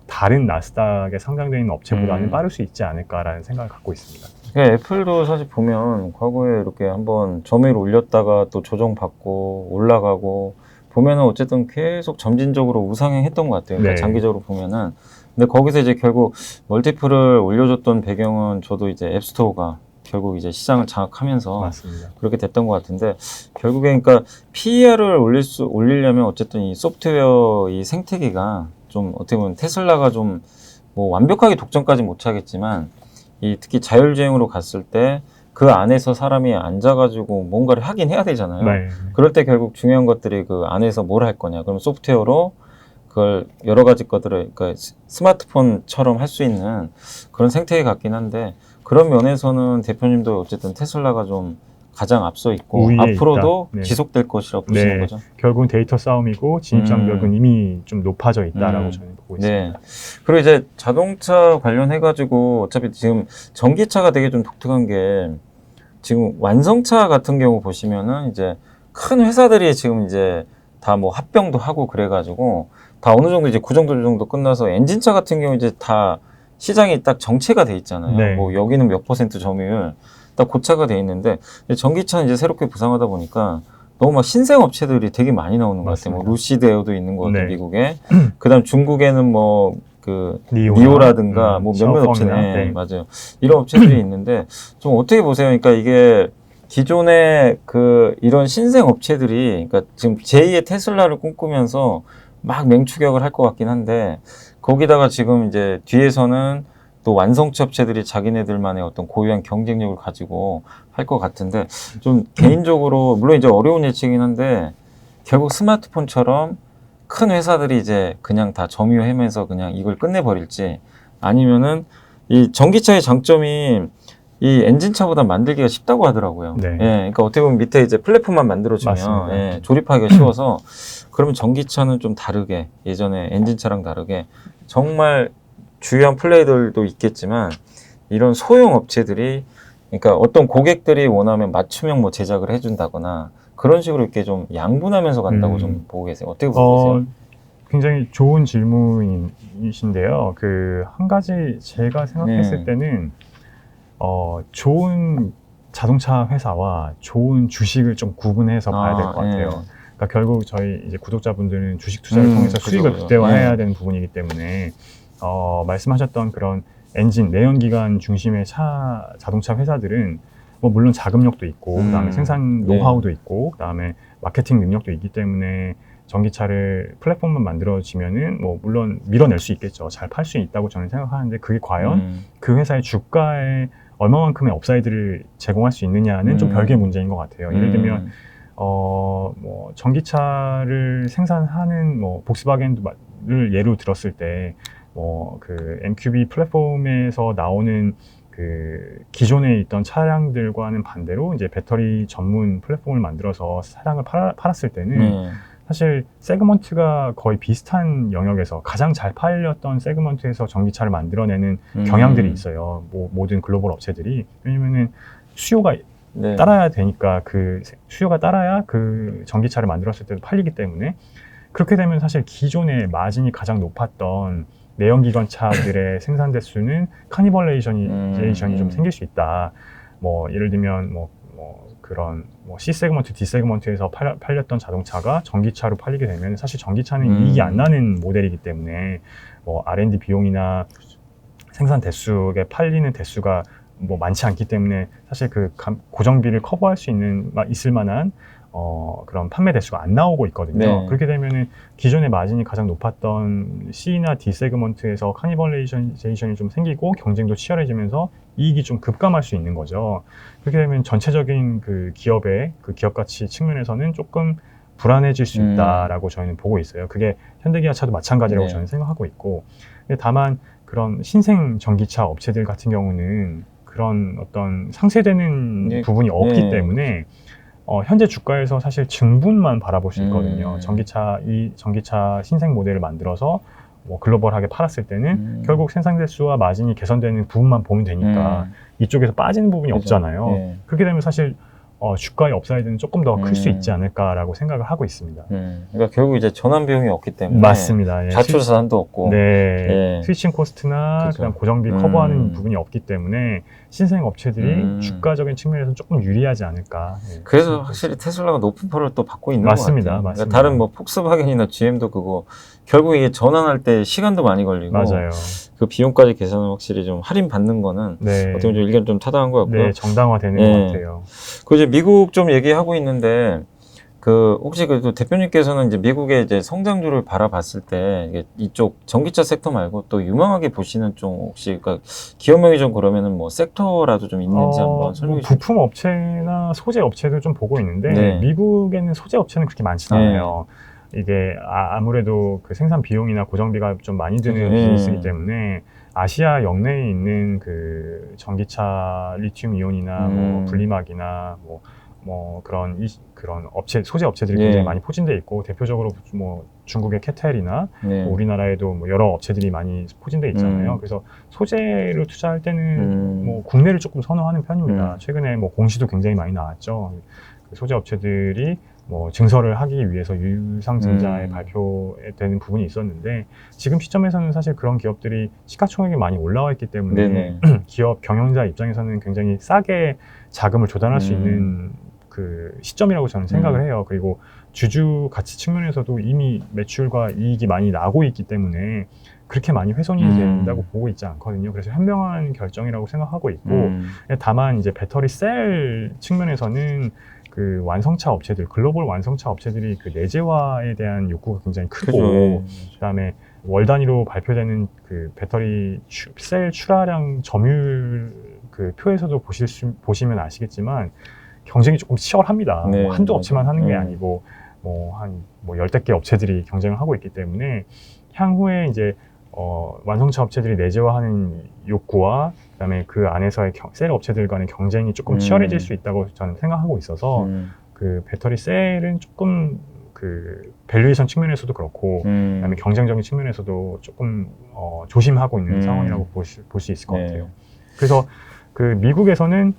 다른 나스닥에 상장되어 있는 업체보다는 빠를 수 있지 않을까라는 생각을 갖고 있습니다. 그러니까 애플도 사실 보면 과거에 이렇게 한번 점유율 올렸다가 또 조정받고 올라가고 보면은 어쨌든 계속 점진적으로 우상향했던 것 같아요. 그러니까 네. 장기적으로 보면은. 근데 거기서 이제 결국 멀티플을 올려줬던 배경은 저도 이제 앱스토어가 결국 이제 시장을 장악하면서 맞습니다. 그렇게 됐던 것 같은데 결국에 그러니까 PER을 올리려면 어쨌든 이 소프트웨어 이 생태계가 좀 어떻게 보면 테슬라가 좀 뭐 완벽하게 독점까지 못 하겠지만 이 특히 자율주행으로 갔을 때 그 안에서 사람이 앉아가지고 뭔가를 하긴 해야 되잖아요. 네. 그럴 때 결국 중요한 것들이 그 안에서 뭘 할 거냐. 그럼 소프트웨어로 그걸 여러 가지 것들을 그러니까 스마트폰처럼 할 수 있는 그런 생태계 같긴 한데 그런 면에서는 대표님도 어쨌든 테슬라가 좀 가장 앞서 있고 앞으로도 있다. 네. 지속될 것이라고 보시는 네. 거죠. 결국은 데이터 싸움이고 진입 장벽은 이미 좀 높아져 있다라고 저는 보고 있습니다. 네. 그리고 이제 자동차 관련해가지고 어차피 지금 전기차가 되게 좀 독특한 게 지금 완성차 같은 경우 보시면은 이제 큰 회사들이 지금 이제 다 뭐 합병도 하고 그래가지고 다 어느 정도 이제 구정도 조정도 끝나서 엔진차 같은 경우 이제 다 시장이 딱 정체가 돼 있잖아요. 네. 뭐 여기는 몇 % 점유율 딱 고차가 돼 있는데 전기차는 이제 새롭게 부상하다 보니까 너무 막 신생 업체들이 되게 많이 나오는 것 같아요. 뭐 루시드 에어도 있는 것 같아요, 네. 미국에. 그다음 중국에는 뭐 그 니오나, 니오라든가 뭐 몇몇 샤오펑이나, 업체네, 네. 맞아요. 이런 업체들이 있는데 좀 어떻게 보세요? 그러니까 이게 기존의 그 이런 신생 업체들이 그러니까 지금 제2의 테슬라를 꿈꾸면서 막 맹추격을 할 것 같긴 한데 거기다가 지금 이제 뒤에서는 또 완성차 업체들이 자기네들만의 어떤 고유한 경쟁력을 가지고 할 것 같은데 좀 개인적으로 물론 이제 어려운 예측이긴 한데 결국 스마트폰처럼 큰 회사들이 이제 그냥 다 점유하면서 그냥 이걸 끝내버릴지 아니면은 이 전기차의 장점이 이 엔진차보다 만들기가 쉽다고 하더라고요. 네. 예, 그러니까 어떻게 보면 밑에 이제 플랫폼만 만들어주면 맞습니다. 예, 조립하기가 쉬워서 그러면 전기차는 좀 다르게 예전에 엔진차랑 다르게 정말 주요한 플레이들도 있겠지만 이런 소형 업체들이 그러니까 어떤 고객들이 원하면 맞춤형 뭐 제작을 해준다거나 그런 식으로 이렇게 좀 양분하면서 간다고 좀 보고 계세요. 어떻게 보고 계세요? 굉장히 좋은 질문이신데요. 그 한 가지 제가 생각했을 때는 좋은 자동차 회사와 좋은 주식을 좀 구분해서 봐야 될 것 같아요. 그러니까 결국 저희 이제 구독자분들은 주식 투자를 통해서 수익을 그죠. 극대화해야 되는 부분이기 때문에 말씀하셨던 그런 엔진, 내연기관 중심의 자동차 회사들은 뭐 물론 자금력도 있고 그다음에 생산 노하우도 있고 그다음에 마케팅 능력도 있기 때문에 전기차를 플랫폼만 만들어지면은 뭐 물론 밀어낼 수 있겠죠. 잘 팔 수 있다고 저는 생각하는데 그게 과연 그 회사의 주가에 얼마만큼의 업사이드를 제공할 수 있느냐는 좀 별개의 문제인 것 같아요. 예를 들면 뭐 전기차를 생산하는 뭐 복스바겐을 예로 들었을 때 뭐 그 MQB 플랫폼에서 나오는 그 기존에 있던 차량들과는 반대로 이제 배터리 전문 플랫폼을 만들어서 차량을 팔았을 때는 사실 세그먼트가 거의 비슷한 영역에서 가장 잘 팔렸던 세그먼트에서 전기차를 만들어내는 경향들이 있어요. 모든 글로벌 업체들이. 왜냐면은 수요가 네. 따라야 되니까 그 수요가 따라야 그 전기차를 만들었을 때도 팔리기 때문에 그렇게 되면 사실 기존에 마진이 가장 높았던 내연기관차들의 생산 대수는 카니벌레이션이 좀 생길 수 있다. 뭐 예를 들면 뭐 그런 뭐 C 세그먼트, D 세그먼트에서 팔렸던 자동차가 전기차로 팔리게 되면 사실 전기차는 이익이 안 나는 모델이기 때문에 뭐 R&D 비용이나 생산 대수에 팔리는 대수가 뭐 많지 않기 때문에 사실 그 고정비를 커버할 수 있을 만한 그런 판매 대수가 안 나오고 있거든요. 네. 그렇게 되면은 기존의 마진이 가장 높았던 C나 D 세그먼트에서 카니벌레이션이 좀 생기고 경쟁도 치열해지면서 이익이 좀 급감할 수 있는 거죠. 그렇게 되면 전체적인 그 기업의 그 기업 가치 측면에서는 조금 불안해질 수 있다라고 저희는 보고 있어요. 그게 현대기아차도 마찬가지라고 저는 생각하고 있고, 근데 다만 그런 신생 전기차 업체들 같은 경우는 그런 어떤 상쇄되는 부분이 없기 때문에 현재 주가에서 사실 증분만 바라볼 수 있거든요. 전기차 신생 모델을 만들어서 뭐 글로벌하게 팔았을 때는 결국 생산 대수와 마진이 개선되는 부분만 보면 되니까 이쪽에서 빠지는 부분이 없잖아요. 그렇게 되면 사실 주가의 업사이드는 조금 더 클 수 있지 않을까라고 생각을 하고 있습니다. 그러니까 결국 이제 전환 비용이 없기 때문에 맞습니다. 예. 좌초자산도 없고, 네, 스위칭 코스트나 그다음 고정비 커버하는 부분이 없기 때문에 신생 업체들이 주가적인 측면에서 조금 유리하지 않을까. 예. 그래서 확실히 테슬라가 높은 펄을 또 받고 있는 것 같아요. 맞습니다. 그러니까 다른 뭐 폭스바겐이나 GM도 그거 결국 이게 전환할 때 시간도 많이 걸리고 맞아요. 그 비용까지 계산을 확실히 좀 할인 받는 거는 어떻게 보면 좀 의견 좀 타당한 것 같고요. 네, 정당화되는 것 같아요. 그 이제 미국 좀 얘기하고 있는데 그 혹시 그 대표님께서는 이제 미국의 이제 성장률을 바라봤을 때 이게 이쪽 전기차 섹터 말고 또 유망하게 보시는 좀 혹시 그러니까 기업명이 좀 그러면은 뭐 섹터라도 좀 있는지 한번 설명해 주세요. 부품 업체나 소재 업체도 좀 보고 있는데 미국에는 소재 업체는 그렇게 많지 않아요. 이게 아무래도 그 생산 비용이나 고정비가 좀 많이 드는 비즈니스이기 때문에 아시아 역내에 있는 그 전기차 리튬 이온이나 뭐 분리막이나 뭐 그런 소재 업체들이 굉장히 많이 포진돼 있고 대표적으로 뭐 중국의 캐텔이나 뭐 우리나라에도 뭐 여러 업체들이 많이 포진돼 있잖아요. 그래서 소재를 투자할 때는 뭐 국내를 조금 선호하는 편입니다. 최근에 뭐 공시도 굉장히 많이 나왔죠. 그 소재 업체들이 뭐 증설을 하기 위해서 유상증자에 발표되는 부분이 있었는데 지금 시점에서는 사실 그런 기업들이 시가총액이 많이 올라와 있기 때문에 기업 경영자 입장에서는 굉장히 싸게 자금을 조달할 수 있는 그 시점이라고 저는 생각을 해요. 그리고 주주 가치 측면에서도 이미 매출과 이익이 많이 나고 있기 때문에 그렇게 많이 훼손이 된다고 보고 있지 않거든요. 그래서 현명한 결정이라고 생각하고 있고 다만 이제 배터리 셀 측면에서는 그 완성차 업체들, 글로벌 완성차 업체들이 그 내재화에 대한 욕구가 굉장히 크고 그다음에 월 단위로 발표되는 그 배터리 셀 출하량 점유율 그 표에서도 보시면 아시겠지만 경쟁이 조금 치열합니다. 뭐 한두 업체만 하는 게 아니고 한 열댓 개 업체들이 경쟁을 하고 있기 때문에 향후에 이제 완성차 업체들이 내재화하는 욕구와 그다음에 그 안에서의 셀 업체들 간의 경쟁이 조금 치열해질 수 있다고 저는 생각하고 있어서 그 배터리 셀은 조금 그 밸류에이션 측면에서도 그렇고 그다음에 경쟁적인 측면에서도 조금 조심하고 있는 상황이라고 볼 수 있을 것 같아요. 그래서 그 미국에서는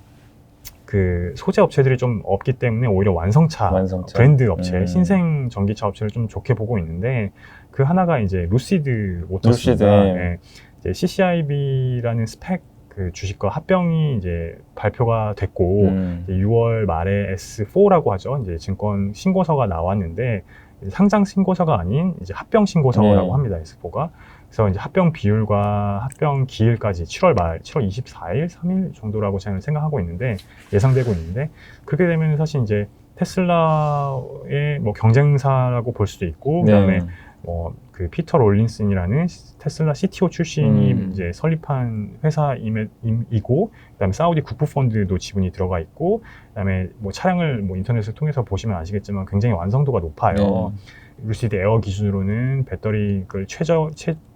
그 소재 업체들이 좀 없기 때문에 오히려 완성차. 브랜드 업체, 신생 전기차 업체를 좀 좋게 보고 있는데 그 하나가 이제 루시드 모터스입니다. 네. 이제 CCIB라는 스펙 그 주식과 합병이 이제 발표가 됐고 이제 6월 말에 S4라고 하죠. 이제 증권 신고서가 나왔는데 상장 신고서가 아닌 이제 합병 신고서라고 합니다. S4가. 그래서 이제 합병 비율과 합병 기일까지 7월 24일, 3일 정도라고 저는 생각하고 있는데 예상되고 있는데 그렇게 되면 사실 이제 테슬라의 뭐 경쟁사라고 볼 수도 있고, 그다음에 그 피터 롤린슨이라는 테슬라 CTO 출신이 이제 설립한 회사이고, 그다음에 사우디 국부 펀드도 지분이 들어가 있고, 그다음에 뭐 차량을 뭐 인터넷을 통해서 보시면 아시겠지만 굉장히 완성도가 높아요. 루시드 에어 기준으로는 배터리를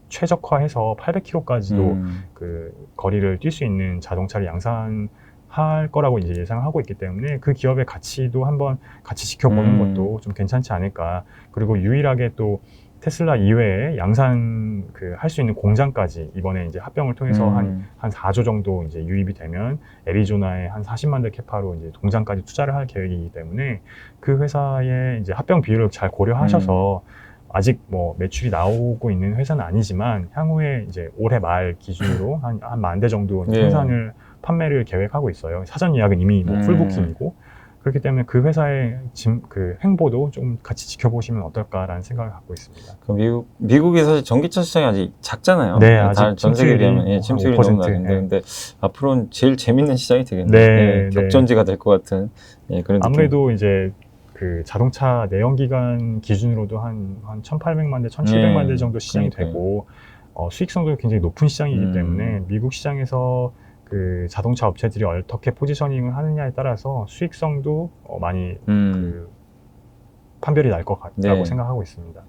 최적화해서 800km까지도 그 거리를 뛸 수 있는 자동차를 양산할 거라고 이제 예상하고 있기 때문에 그 기업의 가치도 한번 같이 지켜보는 것도 좀 괜찮지 않을까. 그리고 유일하게 또 테슬라 이외에 양산 그 할 수 있는 공장까지 이번에 이제 합병을 통해서 한 4조 정도 이제 유입이 되면 애리조나에 한 40만 대 캐파로 이제 공장까지 투자를 할 계획이기 때문에 그 회사의 이제 합병 비율을 잘 고려하셔서 아직 뭐 매출이 나오고 있는 회사는 아니지만 향후에 이제 올해 말 기준으로 한 10,000대 정도 생산을 판매를 계획하고 있어요. 사전 예약은 이미 뭐 풀부킹이고. 그렇기 때문에 그 회사의 그 행보도 좀 같이 지켜보시면 어떨까라는 생각을 갖고 있습니다. 그럼 미국이 사실 전기차 시장이 아직 작잖아요. 네, 아직 전 세계에 비하면 침투율이 너무 낮은데, 근데 앞으로는 제일 재밌는 시장이 되겠네요. 격전지가 될 것 같은 그런 아무래도 느낌. 이제 그 자동차 내연기관 기준으로도 한 1,800만 대, 1,700만 대 정도 시장이 되고 수익성도 굉장히 높은 시장이기 때문에 미국 시장에서 그 자동차 업체들이 어떻게 포지셔닝을 하느냐에 따라서 수익성도 많이 그 판별이 날 것 같다고 생각하고 있습니다.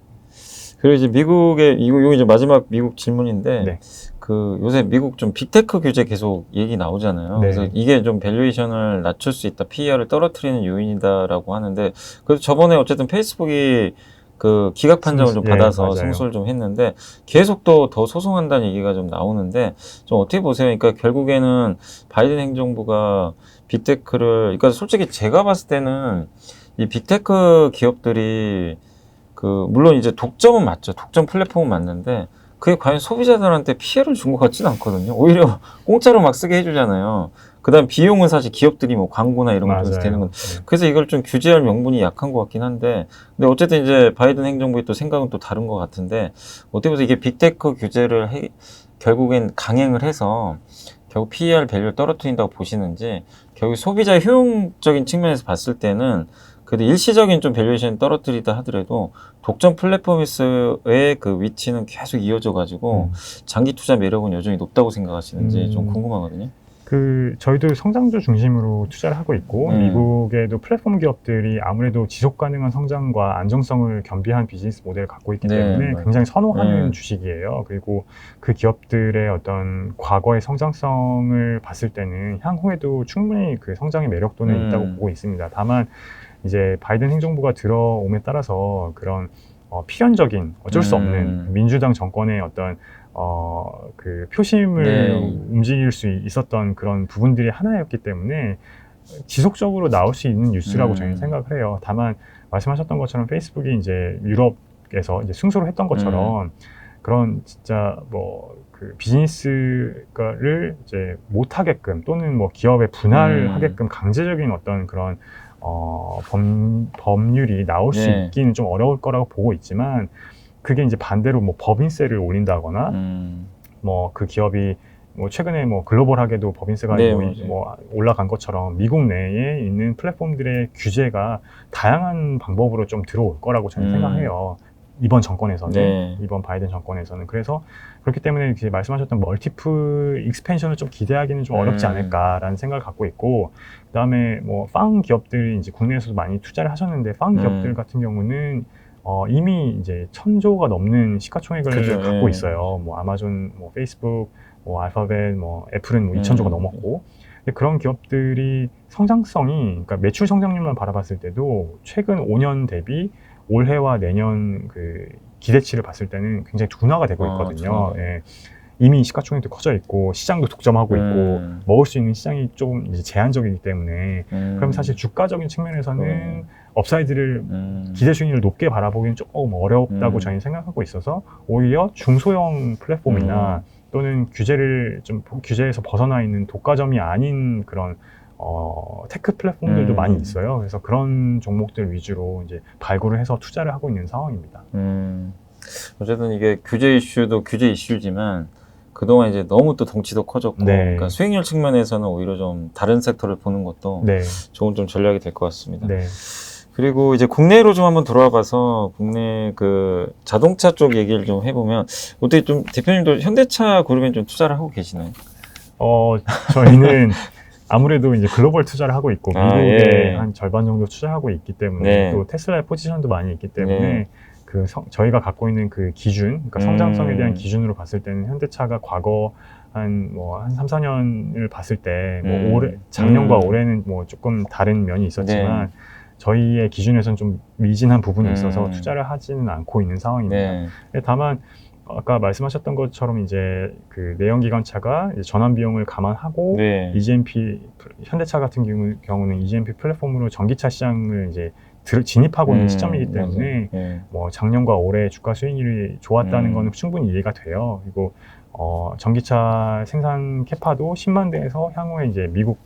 그리고 이제 미국의 이거 이제 마지막 미국 질문인데 그 요새 미국 좀 빅테크 규제 계속 얘기 나오잖아요. 그래서 이게 좀 밸류에이션을 낮출 수 있다, PER을 떨어뜨리는 요인이다라고 하는데, 그래서 저번에 어쨌든 페이스북이 그 기각 판정을 좀 받아서 승소를 좀 했는데 계속 또 더 소송한다는 얘기가 좀 나오는데 좀 어떻게 보세요? 그러니까 결국에는 바이든 행정부가 빅테크를, 그러니까 솔직히 제가 봤을 때는 이 빅테크 기업들이 그 물론 이제 독점은 맞죠. 독점 플랫폼은 맞는데 그게 과연 소비자들한테 피해를 준 것 같지는 않거든요. 오히려 공짜로 막 쓰게 해주잖아요. 그 다음 비용은 사실 기업들이 뭐 광고나 이런 것들에서 되는 건. 그래서 이걸 좀 규제할 명분이 약한 것 같긴 한데, 근데 어쨌든 이제 바이든 행정부의 또 생각은 또 다른 것 같은데, 어떻게 보세요? 이게 빅테크 규제를 결국엔 강행을 해서 결국 PER 밸류를 떨어뜨린다고 보시는지, 결국 소비자 효용적인 측면에서 봤을 때는 그래도 일시적인 좀 밸류에이션 떨어뜨리다 하더라도 독점 플랫폼에서의 그 위치는 계속 이어져 가지고 장기 투자 매력은 여전히 높다고 생각하시는지 좀 궁금하거든요. 그 저희도 성장주 중심으로 투자를 하고 있고 미국에도 플랫폼 기업들이 아무래도 지속 가능한 성장과 안정성을 겸비한 비즈니스 모델을 갖고 있기 때문에 굉장히 선호하는 주식이에요. 그리고 그 기업들의 어떤 과거의 성장성을 봤을 때는 향후에도 충분히 그 성장의 매력도는 있다고 보고 있습니다. 다만 이제 바이든 행정부가 들어옴에 따라서 그런 필연적인 어쩔 수 없는 민주당 정권의 어떤 그 표심을 움직일 수 있었던 그런 부분들이 하나였기 때문에 지속적으로 나올 수 있는 뉴스라고 저희는 생각을 해요. 다만 말씀하셨던 것처럼 페이스북이 이제 유럽에서 이제 승소를 했던 것처럼 그런 진짜 뭐 그 비즈니스를 이제 못하게끔 또는 뭐 기업에 분할하게끔 강제적인 어떤 그런 법률이 나올 수 있기는 좀 어려울 거라고 보고 있지만, 그게 이제 반대로 뭐 법인세를 올린다거나 뭐 그 기업이 뭐 최근에 뭐 글로벌하게도 법인세가 뭐 올라간 것처럼 미국 내에 있는 플랫폼들의 규제가 다양한 방법으로 좀 들어올 거라고 저는 생각해요. 이번 정권에서는, 이번 바이든 정권에서는. 그래서 그렇기 때문에 말씀하셨던 멀티플 익스펜션을 좀 기대하기는 좀 어렵지 않을까라는 생각을 갖고 있고, 그다음에 뭐 빵 기업들이 이제 국내에서도 많이 투자를 하셨는데 빵 기업들 같은 경우는 이미 이제 1,000조가 넘는 시가총액을 갖고 있어요. 뭐 아마존, 뭐 페이스북, 뭐 알파벳, 뭐 애플은 뭐 2,000조가 넘었고, 근데 그런 기업들이 성장성이, 그러니까 매출 성장률만 바라봤을 때도 최근 5년 대비 올해와 내년 그 기대치를 봤을 때는 굉장히 둔화가 되고 있거든요. 이미 시가총액도 커져 있고 시장도 독점하고 있고 먹을 수 있는 시장이 좀 이제 제한적이기 때문에 그럼 사실 주가적인 측면에서는 업사이드를 기대 수익률을 높게 바라보기는 조금 어렵다고 저희는 생각하고 있어서 오히려 중소형 플랫폼이나 또는 규제에서 벗어나 있는 독과점이 아닌 그런 테크 플랫폼들도 많이 있어요. 그래서 그런 종목들 위주로 이제 발굴을 해서 투자를 하고 있는 상황입니다. 어쨌든 이게 규제 이슈도 규제 이슈지만 그동안 이제 너무 또 덩치도 커졌고, 네. 그러니까 수익률 측면에서는 오히려 좀 다른 섹터를 보는 것도 네. 좋은 좀 전략이 될 것 같습니다. 네. 그리고 이제 국내로 좀 한번 돌아와봐서 국내 그 자동차 쪽 얘기를 좀 해보면 어떻게 좀 대표님도 현대차 그룹에 좀 투자를 하고 계시나요? 저희는 아무래도 이제 글로벌 투자를 하고 있고 미국에 예. 한 절반 정도 투자하고 있기 때문에 네. 또 테슬라의 포지션도 많이 있기 때문에 네. 저희가 갖고 있는 그 기준, 그러니까 성장성에 대한 음. 기준으로 봤을 때는 현대차가 과거 한 3, 4년을 봤을 때 뭐 작년과 올해는 뭐 조금 다른 면이 있었지만 네. 저희의 기준에서는 좀 미진한 부분이 있어서 음. 투자를 하지는 않고 있는 상황입니다. 네. 다만 아까 말씀하셨던 것처럼 이제 그 내연기관차가 이제 전환 비용을 감안하고 네. EGMP 현대차 같은 경우는 EGMP 플랫폼으로 전기차 시장을 이제 진입하고 있는 시점이기 때문에 네. 뭐 작년과 올해 주가 수익률이 좋았다는 거는 충분히 이해가 돼요. 그리고 전기차 생산 캐파도 10만 대에서 향후에 이제 미국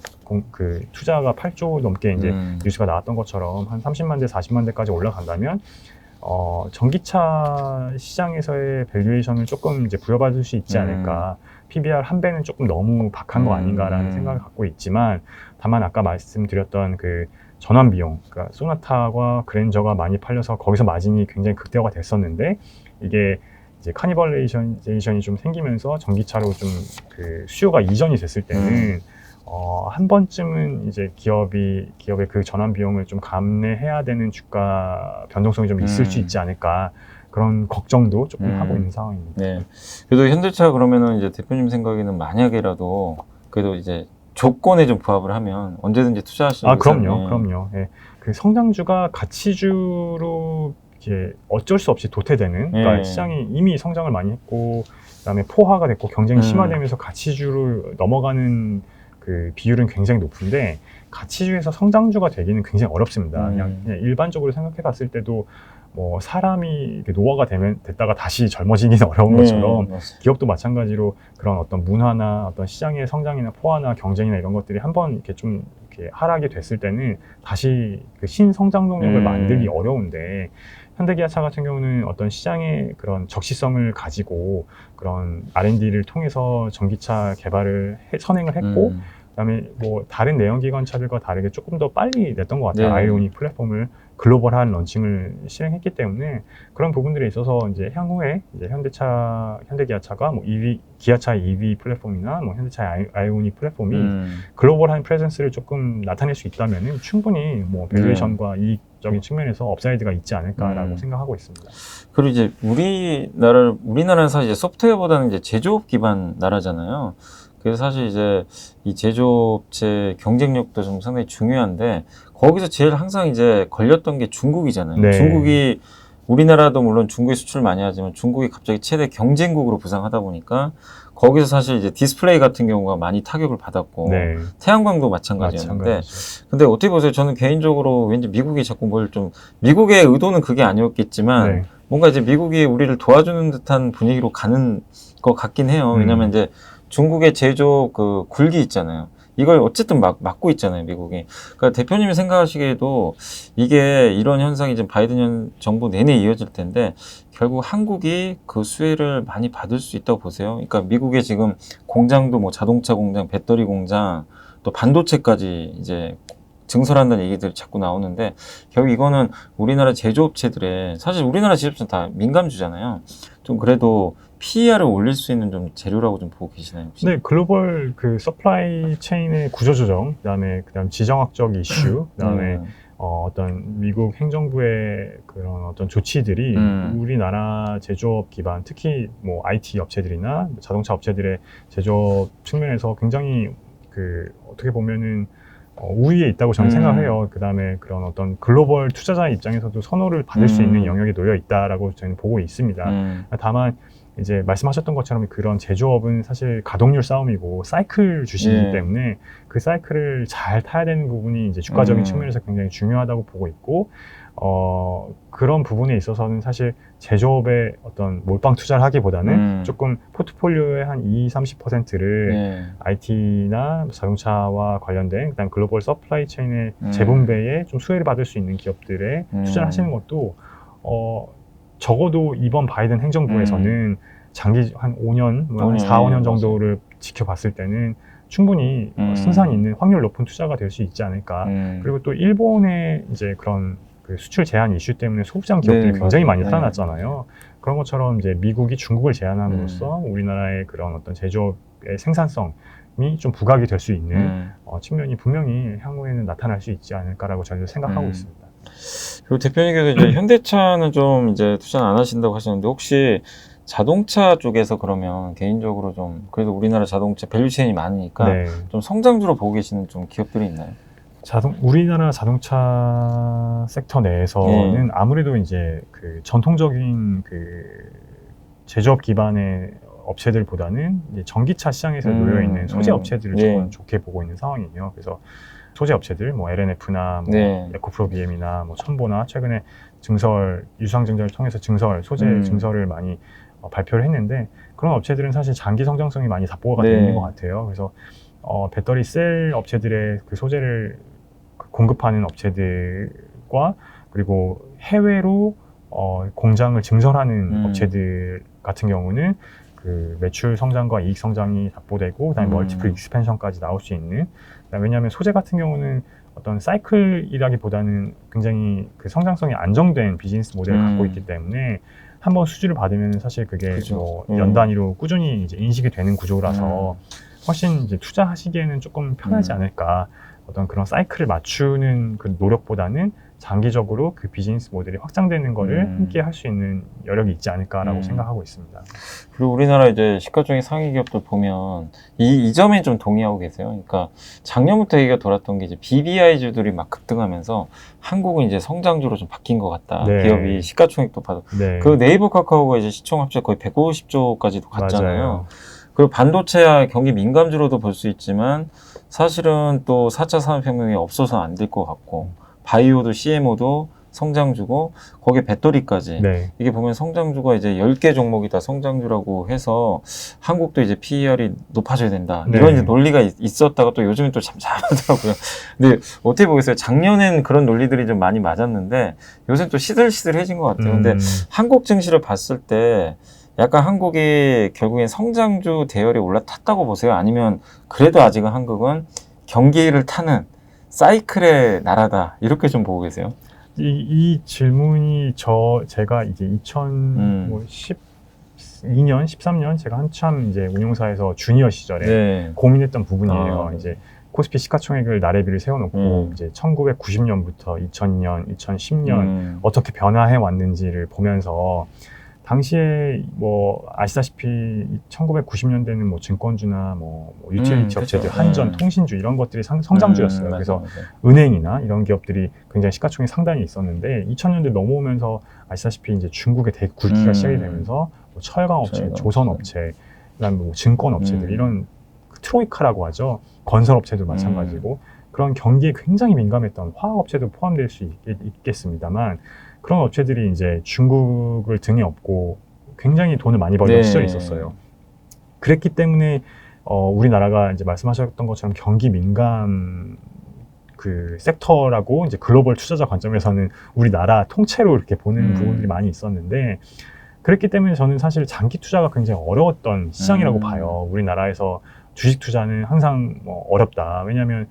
그 투자가 8조 넘게 이제 뉴스가 나왔던 것처럼 한 30만 대, 40만 대까지 올라간다면 전기차 시장에서의 밸류에이션을 조금 이제 부여받을 수 있지 않을까. PBR 한 배는 조금 너무 박한 거 아닌가라는 생각을 갖고 있지만, 다만 아까 말씀드렸던 그 전환 비용, 그러니까 소나타와 그랜저가 많이 팔려서 거기서 마진이 굉장히 극대화가 됐었는데, 이게 이제 카니발레이션이 좀 생기면서 전기차로 좀 그 수요가 이전이 됐을 때는 한 번쯤은 이제 기업의 그 전환 비용을 좀 감내해야 되는 주가 변동성이 좀 있을 수 있지 않을까, 그런 걱정도 조금 하고 있는 상황입니다. 네. 그래도 현대차 그러면은 이제 대표님 생각에는 만약에라도 그래도 이제 조건에 좀 부합을 하면 언제든지 투자하시는 그럼요. 예. 그 성장주가 가치주로 이제 어쩔 수 없이 도태되는, 그러니까 시장이 이미 성장을 많이 했고 그다음에 포화가 됐고 경쟁이 심화되면서 가치주로 넘어가는 그 비율은 굉장히 높은데, 가치주에서 성장주가 되기는 굉장히 어렵습니다. 그냥 일반적으로 생각해 봤을 때도 뭐 사람이 이렇게 노화가 됐다가 다시 젊어지기는 어려운 것처럼 기업도 마찬가지로 그런 어떤 문화나 어떤 시장의 성장이나 포화나 경쟁이나 이런 것들이 한번 이렇게 좀 이렇게 하락이 됐을 때는 다시 그 신성장 동력을 만들기 어려운데, 현대기아차 같은 경우는 어떤 시장의 그런 적시성을 가지고 그런 R&D를 통해서 전기차 개발을 선행을 했고, 그다음에 뭐 다른 내연기관차들과 다르게 조금 더 빨리 냈던 것 같아요. 아이오닉 플랫폼을 글로벌한 런칭을 실행했기 때문에 그런 부분들에 있어서 이제 향후에 이제 현대기아차가 뭐 기아차 EV 플랫폼이나 뭐 현대차 아이오닉 플랫폼이 글로벌한 프레젠스를 조금 나타낼 수 있다면은 충분히 뭐 밸류에이션과 이익적인 측면에서 업사이드가 있지 않을까라고 생각하고 있습니다. 그리고 이제 우리나라는 사실 이제 소프트웨어보다는 이제 제조업 기반 나라잖아요. 그래서 사실 이제 이 제조업체 경쟁력도 좀 상당히 중요한데, 거기서 제일 항상 이제 걸렸던 게 중국이잖아요. 네. 중국이, 우리나라도 물론 중국에 수출 많이 하지만 중국이 갑자기 최대 경쟁국으로 부상하다 보니까 거기서 사실 이제 디스플레이 같은 경우가 많이 타격을 받았고, 태양광도 마찬가지였는데, 근데 어떻게 보세요? 저는 개인적으로 왠지 미국이 자꾸 미국의 의도는 그게 아니었겠지만 뭔가 이제 미국이 우리를 도와주는 듯한 분위기로 가는 것 같긴 해요. 왜냐면 이제 중국의 제조 그 굴기 있잖아요. 이걸 어쨌든 막고 있잖아요, 미국이. 그러니까 대표님이 생각하시기에도 이게 이런 현상이 지금 바이든 정부 내내 이어질 텐데, 결국 한국이 그 수혜를 많이 받을 수 있다고 보세요. 그러니까 미국의 지금 공장도 뭐 자동차 공장, 배터리 공장, 또 반도체까지 이제 증설한다는 얘기들이 자꾸 나오는데, 결국 이거는 우리나라 제조업체들의, 사실 우리나라 제조업체는 다 민감주잖아요. 좀 그래도 PER을 올릴 수 있는 좀 재료라고 좀 보고 계시나요, 혹시? 네, 글로벌 그 서플라이 체인의 구조조정, 그다음 지정학적 이슈, 그다음에 어떤 미국 행정부의 그런 어떤 조치들이 우리나라 제조업 기반, 특히 뭐 IT 업체들이나 자동차 업체들의 제조업 측면에서 굉장히 그 어떻게 보면은 우위에 있다고 저는 생각해요. 그다음에 그런 어떤 글로벌 투자자 입장에서도 선호를 받을 수 있는 영역에 놓여 있다라고 저는 보고 있습니다. 다만 이제 말씀하셨던 것처럼 그런 제조업은 사실 가동률 싸움이고 사이클 주식이기 때문에 그 사이클을 잘 타야 되는 부분이 이제 주가적인 측면에서 굉장히 중요하다고 보고 있고, 그런 부분에 있어서는 사실 제조업에 어떤 몰빵 투자를 하기보다는 조금 포트폴리오의 한 20-30%를 IT나 자동차와 관련된 그다음 글로벌 서플라이 체인의 재분배에 좀 수혜를 받을 수 있는 기업들에 투자를 하시는 것도 적어도 이번 바이든 행정부에서는 장기 한 5년, 뭐 한 5년, 4, 5년 맞아요. 정도를 지켜봤을 때는 충분히 승산이 있는 확률 높은 투자가 될 수 있지 않을까. 그리고 또 일본의 이제 그런 그 수출 제한 이슈 때문에 소부장 기업들이 네, 굉장히 맞아요. 많이 네. 살아났잖아요. 그런 것처럼 이제 미국이 중국을 제한함으로써 우리나라의 그런 어떤 제조업의 생산성이 좀 부각이 될 수 있는 측면이 분명히 향후에는 나타날 수 있지 않을까라고 저희도 생각하고 있습니다. 그리고 대표님께서 이제 현대차는 좀 이제 투자 안 하신다고 하셨는데 혹시 자동차 쪽에서 그러면 개인적으로 좀 그래도 우리나라 자동차 밸류체인이 많으니까 네. 좀 성장주로 보고 계시는 좀 기업들이 있나요? 우리나라 자동차 섹터 내에서는 아무래도 이제 그 전통적인 그 제조업 기반의 업체들보다는 이제 전기차 시장에서 놓여 있는 소재 업체들을 조금 좋게 보고 있는 상황이에요. 그래서 소재 업체들, 뭐 LNF나 뭐 에코프로 BM이나 뭐 첨보나 최근에 유상 증설을 통해서 소재 증설을 많이 발표를 했는데 그런 업체들은 사실 장기 성장성이 많이 답보가 되어 있는 것 같아요. 그래서 배터리 셀 업체들의 그 소재를 공급하는 업체들과 그리고 해외로 공장을 증설하는 업체들 같은 경우는 그 매출 성장과 이익 성장이 답보되고 그다음에 멀티플 익스펜션까지 나올 수 있는. 왜냐하면 소재 같은 경우는 어떤 사이클이라기보다는 굉장히 그 성장성이 안정된 비즈니스 모델을 갖고 있기 때문에 한번 수주를 받으면 사실 그게 뭐 연 단위로 꾸준히 이제 인식이 되는 구조라서 훨씬 이제 투자하시기에는 조금 편하지 않을까. 어떤 그런 사이클을 맞추는 그 노력보다는 장기적으로 그 비즈니스 모델이 확장되는 거를 함께 할 수 있는 여력이 있지 않을까라고 생각하고 있습니다. 그리고 우리나라 이제 시가총액 상위 기업들 보면 이 점에 좀 동의하고 계세요. 그러니까 작년부터 얘기가 돌았던 게 이제 BBI주들이 막 급등하면서 한국은 이제 성장주로 좀 바뀐 것 같다. 기업이 시가총액도 받아. 그 네이버 카카오가 이제 시총 합쳐 거의 150조까지도 갔잖아요. 맞아요. 그리고 반도체야 경기 민감주로도 볼 수 있지만 사실은 또 4차 산업혁명이 없어서 안 될 것 같고 바이오도 CMO도 성장주고 거기에 배터리까지 이게 보면 성장주가 이제 10개 종목이 다 성장주라고 해서 한국도 이제 PER이 높아져야 된다 이런 이제 논리가 있었다가 또 요즘엔 또 참 잘하더라고요. 근데 어떻게 보겠어요? 작년엔 그런 논리들이 좀 많이 맞았는데 요새는 또 시들시들해진 것 같아요. 근데 한국 증시를 봤을 때 약간 한국이 결국엔 성장주 대열에 올라탔다고 보세요? 아니면 그래도 아직은 한국은 경기를 타는 사이클의 나라다 이렇게 좀 보고 계세요? 이 질문이 제가 이제 2012년, 13년 제가 한참 이제 운용사에서 주니어 시절에 고민했던 부분이에요. 이제 코스피 시가총액을 나래비를 세워놓고 이제 1990년부터 2000년, 2010년 어떻게 변화해 왔는지를 보면서 당시에 뭐 아시다시피 1990년대는 뭐 증권주나 뭐 유틸리티 업체들, 한전, 통신주 이런 것들이 성장주였어요. 그래서 은행이나 이런 기업들이 굉장히 시가총액이 상당히 있었는데 2000년대 넘어오면서 아시다시피 이제 중국의 대굴기가 시작이 되면서 뭐 철강 업체, 조선 업체, 그다음에 뭐 증권 업체들 이런 트로이카라고 하죠. 건설 업체도 마찬가지고 그런 경기에 굉장히 민감했던 화학 업체도 포함될 수 있겠습니다만. 그런 업체들이 이제 중국을 등에 업고 굉장히 돈을 많이 벌던 시절이 있었어요. 그랬기 때문에 우리나라가 이제 말씀하셨던 것처럼 경기 민감 그 섹터라고 이제 글로벌 투자자 관점에서는 우리나라 통째로 이렇게 보는 부분들이 많이 있었는데 그랬기 때문에 저는 사실 장기 투자가 굉장히 어려웠던 시장이라고 봐요. 우리나라에서 주식 투자는 항상 뭐 어렵다. 왜냐하면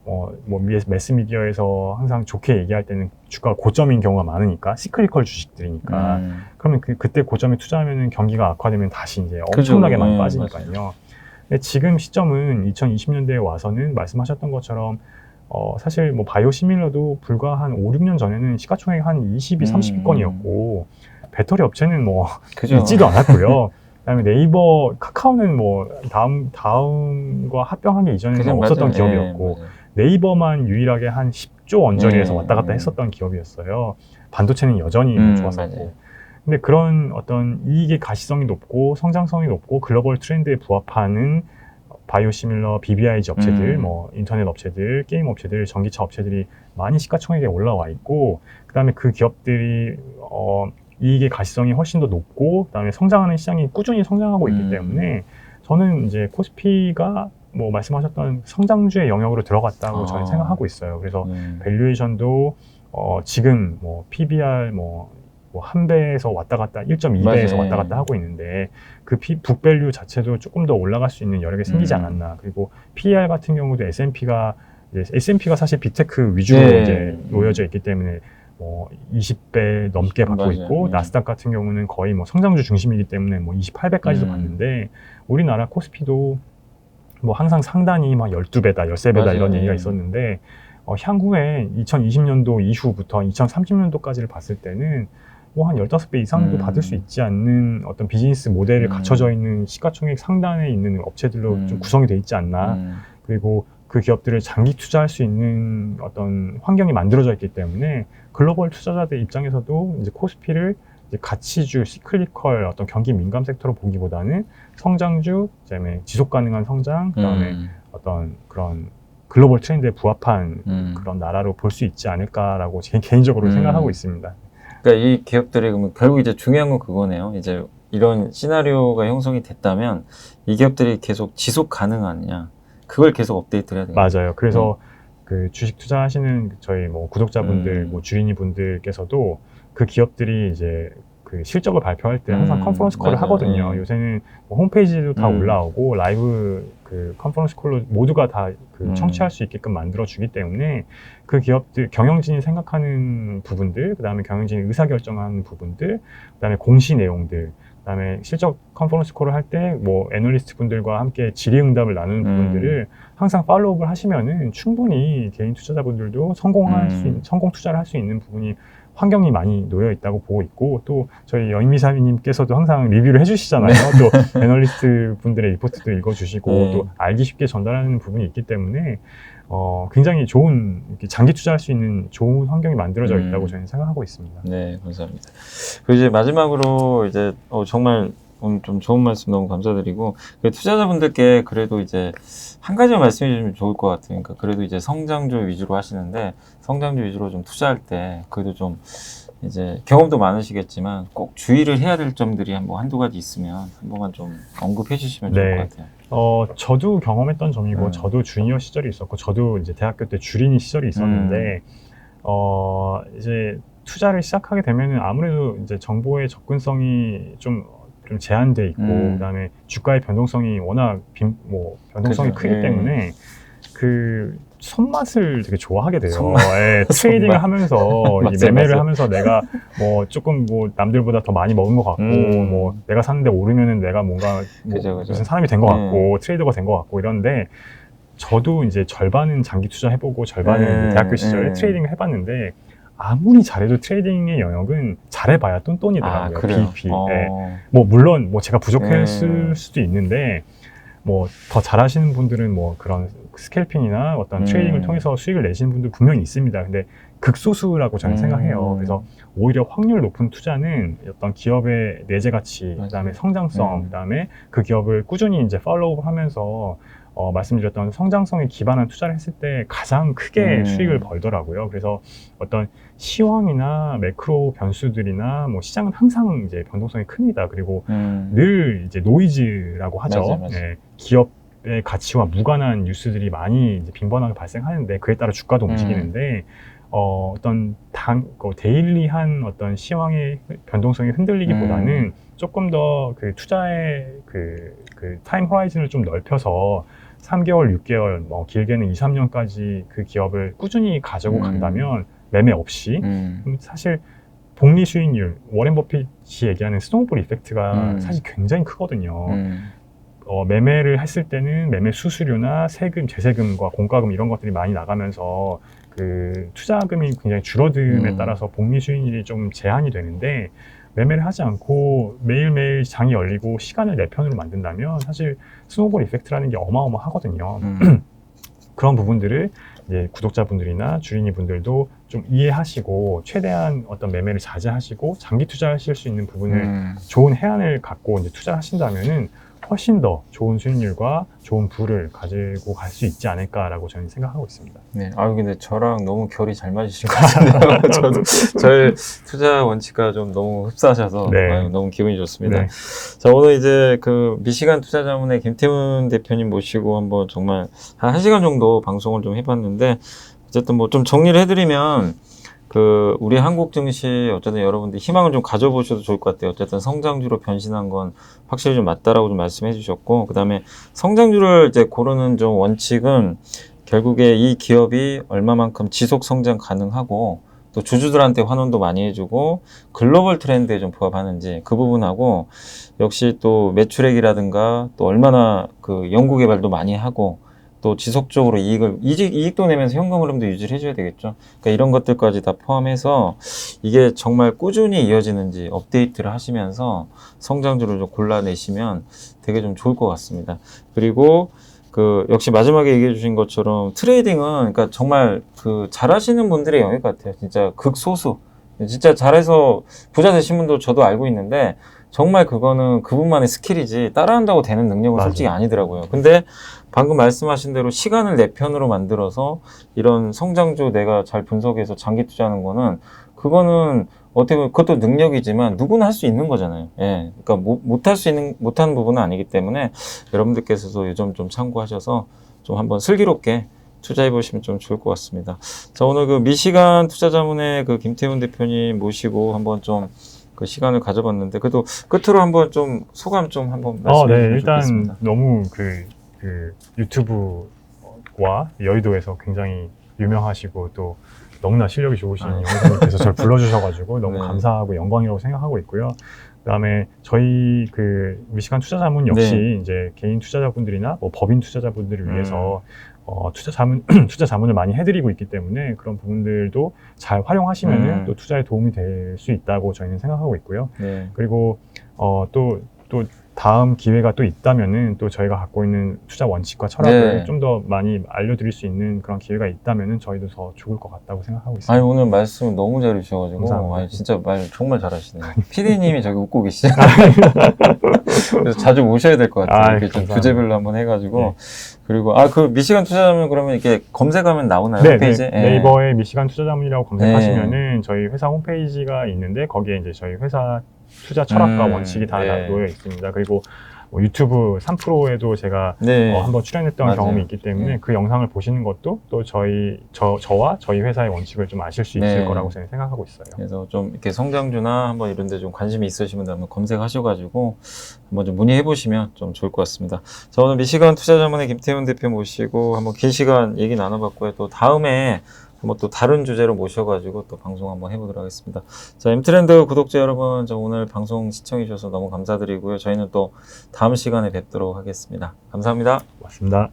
뭐 매스미디어에서 항상 좋게 얘기할 때는 주가가 고점인 경우가 많으니까 시크리컬 주식들이니까 그러면 그때 고점에 투자하면은 경기가 악화되면 다시 이제 엄청나게 많이 빠지니까요. 근데 지금 시점은 2020년대에 와서는 말씀하셨던 것처럼 사실 뭐 바이오 시밀러도 불과 한 5, 6년 전에는 시가총액 한 22, 30위권이었고 배터리 업체는 뭐 있지도 않았고요. 그다음에 네이버, 카카오는 뭐 다음과 합병하기 이전에는 없었던 기업이었고 네이버만 유일하게 한 10조 원저리에서 왔다 갔다 했었던 기업이었어요. 반도체는 여전히 좋았었고. 근데 그런 어떤 이익의 가시성이 높고 성장성이 높고 글로벌 트렌드에 부합하는 바이오 시밀러, BBIG 업체들, 뭐 인터넷 업체들, 게임 업체들, 전기차 업체들이 많이 시가총액에 올라와 있고 그다음에 그 기업들이 이익의 가시성이 훨씬 더 높고 그다음에 성장하는 시장이 꾸준히 성장하고 있기 때문에 저는 이제 코스피가 뭐 말씀하셨던 성장주의 영역으로 들어갔다고 저는 생각하고 있어요. 그래서 밸류에이션도 지금 뭐 PBR 뭐 뭐 1배에서 왔다 갔다 1.2배에서 맞아요. 왔다 갔다 하고 있는데 그 북밸류 자체도 조금 더 올라갈 수 있는 여력이 생기지 음. 않았나. 그리고 PER 같은 경우도 S&P가 사실 빅테크 위주로 네. 이제 놓여져 있기 때문에 뭐 20배 넘게 받고 맞아요. 있고 나스닥 같은 경우는 거의 뭐 성장주 중심이기 때문에 뭐 28배까지도 받는데 우리나라 코스피도 뭐 항상 상단이 막 12배다, 13배다 맞아요. 이런 얘기가 있었는데 향후에 2020년도 이후부터 2030년도까지를 봤을 때는 뭐 한 15배 이상도 받을 수 있지 않는 어떤 비즈니스 모델이 갖춰져 있는 시가총액 상단에 있는 업체들로 좀 구성이 돼 있지 않나. 그리고 그 기업들을 장기 투자할 수 있는 어떤 환경이 만들어져 있기 때문에 글로벌 투자자들 입장에서도 이제 코스피를 이제 가치주, 시클리컬 어떤 경기 민감 섹터로 보기보다는 성장주, 그다음에 지속 가능한 성장, 그다음에 어떤 그런 글로벌 트렌드에 부합한 그런 나라로 볼 수 있지 않을까라고 개인적으로 생각하고 있습니다. 그러니까 이 기업들이 그러면 결국 이제 중요한 건 그거네요. 이제 이런 시나리오가 형성이 됐다면 이 기업들이 계속 지속 가능하느냐, 그걸 계속 업데이트를 해야 돼요. 맞아요. 그래서 그 주식 투자하시는 저희 뭐 구독자분들, 뭐 주린이 분들께서도 그 기업들이 이제 그 실적을 발표할 때 항상 컨퍼런스 콜을 하거든요. 요새는 뭐 홈페이지도 다 올라오고 라이브 그 컨퍼런스 콜로 모두가 다 그 청취할 수 있게끔 만들어 주기 때문에 그 기업들 경영진이 생각하는 부분들, 그다음에 경영진이 의사결정하는 부분들, 그다음에 공시 내용들, 그다음에 실적 컨퍼런스 콜을 할 때 뭐 애널리스트 분들과 함께 질의응답을 나누는 부분들을 항상 팔로우업을 하시면은 충분히 개인 투자자분들도 성공 투자를 할 수 있는 부분이 환경이 많이 놓여 있다고 보고 있고, 또 저희 여인미사님께서도 항상 리뷰를 해주시잖아요. 또 애널리스트 분들의 리포트도 읽어주시고 또 알기 쉽게 전달하는 부분이 있기 때문에 굉장히 좋은 장기 투자할 수 있는 좋은 환경이 만들어져 있다고 저는 생각하고 있습니다. 네, 감사합니다. 그리고 이제 마지막으로 이제 정말 오늘 좀 좋은 말씀 너무 감사드리고, 투자자분들께 그래도 이제 한 가지만 말씀해 주시면 좋을 것 같아요. 그러니까 그래도 이제 성장주 위주로 하시는데 성장주 위주로 좀 투자할 때 그래도 좀 이제 경험도 많으시겠지만 꼭 주의를 해야 될 점들이 한두 가지 있으면 한 번만 좀 언급해 주시면 좋을 것 같아요. 저도 경험했던 점이고 저도 주니어 시절이 있었고 저도 이제 대학교 때 주린이 시절이 있었는데 이제 투자를 시작하게 되면은 아무래도 이제 정보의 접근성이 좀 제한돼 있고 그다음에 주가의 변동성이 워낙 변동성이 그죠. 크기 때문에 그 손맛을 되게 좋아하게 돼요. 트레이딩을 하면서 이 매매를 하면서 내가 뭐 조금 뭐 남들보다 더 많이 먹은 것 같고 뭐 내가 샀는데 오르면은 내가 뭔가 뭐 무슨 사람이 된 것 같고 트레이더가 된 것 같고 이런데, 저도 이제 절반은 장기 투자 해보고 절반은 대학교 시절에 트레이딩을 해봤는데 아무리 잘해도 트레이딩의 영역은 잘해봐야 똔똔이더라고요. BEP. 뭐 물론 뭐 제가 부족했을 수도 있는데 뭐 더 잘하시는 분들은 뭐 그런 스캘핑이나 어떤 트레이딩을 통해서 수익을 내시는 분들 분명히 있습니다. 근데 극소수라고 저는 생각해요. 그래서 오히려 확률 높은 투자는 어떤 기업의 내재 가치, 그다음에 성장성, 그다음에 그 기업을 꾸준히 이제 팔로우업 하면서 말씀드렸던 성장성에 기반한 투자를 했을 때 가장 크게 수익을 벌더라고요. 그래서 어떤 시황이나 매크로 변수들이나 뭐 시장은 항상 이제 변동성이 큽니다. 그리고 늘 이제 노이즈라고 하죠. 네, 기업의 가치와 무관한 뉴스들이 많이 이제 빈번하게 발생하는데 그에 따라 주가도 움직이는데 어떤 데일리한 어떤 시황의 변동성이 흔들리기보다는 조금 더 그 투자의 그 타임 호라이즌을 좀 넓혀서 3개월, 6개월, 뭐 길게는 2, 3년까지 그 기업을 꾸준히 가지고 간다면 매매 없이 사실 복리 수익률, 워렌 버핏이 얘기하는 스노우볼 이펙트가 사실 굉장히 크거든요. 매매를 했을 때는 매매 수수료나 세금, 재세금과 공과금 이런 것들이 많이 나가면서 그 투자금이 굉장히 줄어듦에 따라서 복리 수익률이 좀 제한이 되는데, 매매를 하지 않고 매일매일 장이 열리고 시간을 내 편으로 만든다면 사실 스노우볼 이펙트라는 게 어마어마하거든요. 그런 부분들을 이제 구독자분들이나 주린이 분들도 좀 이해하시고 최대한 어떤 매매를 자제하시고 장기 투자하실 수 있는 부분을 좋은 해안을 갖고 이제 투자하신다면은 훨씬 더 좋은 수익률과 좋은 부를 가지고 갈 수 있지 않을까라고 저는 생각하고 있습니다. 네, 근데 저랑 너무 결이 잘 맞으신 것 같은데요. 저도 저의 투자 원칙과 좀 너무 흡사하셔서 너무 기분이 좋습니다. 자, 오늘 이제 그 미시간 투자자문의 김태훈 대표님 모시고 한번 정말 한 1시간 정도 방송을 좀 해봤는데, 어쨌든 뭐 좀 정리를 해드리면 우리 한국 증시 어쨌든 여러분들 희망을 좀 가져보셔도 좋을 것 같아요. 어쨌든 성장주로 변신한 건 확실히 좀 맞다라고 좀 말씀해 주셨고, 그 다음에 성장주를 이제 고르는 좀 원칙은 결국에 이 기업이 얼마만큼 지속 성장 가능하고 또 주주들한테 환원도 많이 해주고 글로벌 트렌드에 좀 부합하는지 그 부분하고 역시 또 매출액이라든가 또 얼마나 그 연구 개발도 많이 하고 또 지속적으로 이익도 내면서 현금 흐름도 유지를 해줘야 되겠죠. 그러니까 이런 것들까지 다 포함해서 이게 정말 꾸준히 이어지는지 업데이트를 하시면서 성장주를 좀 골라내시면 되게 좀 좋을 것 같습니다. 그리고 역시 마지막에 얘기해 주신 것처럼 트레이딩은 그러니까 정말 잘하시는 분들의 영역 같아요. 진짜 극소수. 진짜 잘해서 부자 되신 분도 저도 알고 있는데 정말 그거는 그분만의 스킬이지 따라한다고 되는 능력은 맞아요. 솔직히 아니더라고요. 근데 방금 말씀하신 대로 시간을 내 편으로 만들어서 이런 성장주 내가 잘 분석해서 장기 투자하는 거는 그거는 어떻게 보면 그것도 능력이지만 누구나 할 수 있는 거잖아요. 예. 그러니까 못하는 부분은 아니기 때문에 여러분들께서도 이 점 좀 참고하셔서 좀 한번 슬기롭게 투자해 보시면 좀 좋을 것 같습니다. 자, 오늘 미시간 투자자문의 김태훈 대표님 모시고 한번 좀 시간을 가져봤는데 그래도 끝으로 한번 좀 소감 좀 한번 말씀해 네, 주시면 일단 좋겠습니다. 너무 유튜브와 여의도에서 굉장히 유명하시고 또 너무나 실력이 좋으신 영사님께서 저를 불러주셔가지고 너무 네. 감사하고 영광이라고 생각하고 있고요. 그다음에 저희 미시간 투자자문 역시 네. 이제 개인 투자자분들이나 뭐 법인 투자자분들을 위해서 투자 자문을 많이 해드리고 있기 때문에 그런 부분들도 잘 활용하시면은 또 투자에 도움이 될 수 있다고 저희는 생각하고 있고요. 네. 그리고 또 다음 기회가 또 있다면은 또 저희가 갖고 있는 투자 원칙과 철학을 네. 좀 더 많이 알려드릴 수 있는 그런 기회가 있다면은 저희도 더 좋을 것 같다고 생각하고 있습니다. 아니 오늘 말씀 너무 잘 해주셔가지고 감사합니다. 아니, 진짜 말 정말 잘하시네요. PD님이 저기 웃고 계시잖아요. 그래서 자주 모셔야 될 것 같아요. 이렇게 좀 감사합니다. 주제별로 한번 해가지고 네. 그리고 미시간 투자자문 그러면 이렇게 검색하면 나오나요? 네, 홈페이지에? 예. 네이버에 미시간 투자자문이라고 검색하시면은 저희 회사 홈페이지가 있는데 거기에 이제 저희 회사 투자 철학과 원칙이 다 네. 놓여 있습니다. 그리고 유튜브 3프로에도 제가 네. 한번 출연했던 맞아요. 경험이 있기 때문에 네. 그 영상을 보시는 것도 또 저와 저희 회사의 원칙을 좀 아실 수 있을 네. 거라고 저는 생각하고 있어요. 그래서 좀 이렇게 성장주나 한번 이런 데 좀 관심이 있으신 분들 한번 검색하셔가지고 한번 좀 문의해 보시면 좀 좋을 것 같습니다. 자, 오늘 미시간 투자자문의 김태훈 대표 모시고 한번 긴 시간 얘기 나눠봤고요. 또 다음에 한번 또 다른 주제로 모셔가지고 또 방송 한번 해보도록 하겠습니다. 자, 엠트렌드 구독자 여러분, 저 오늘 방송 시청해 주셔서 너무 감사드리고요. 저희는 또 다음 시간에 뵙도록 하겠습니다. 감사합니다. 맞습니다.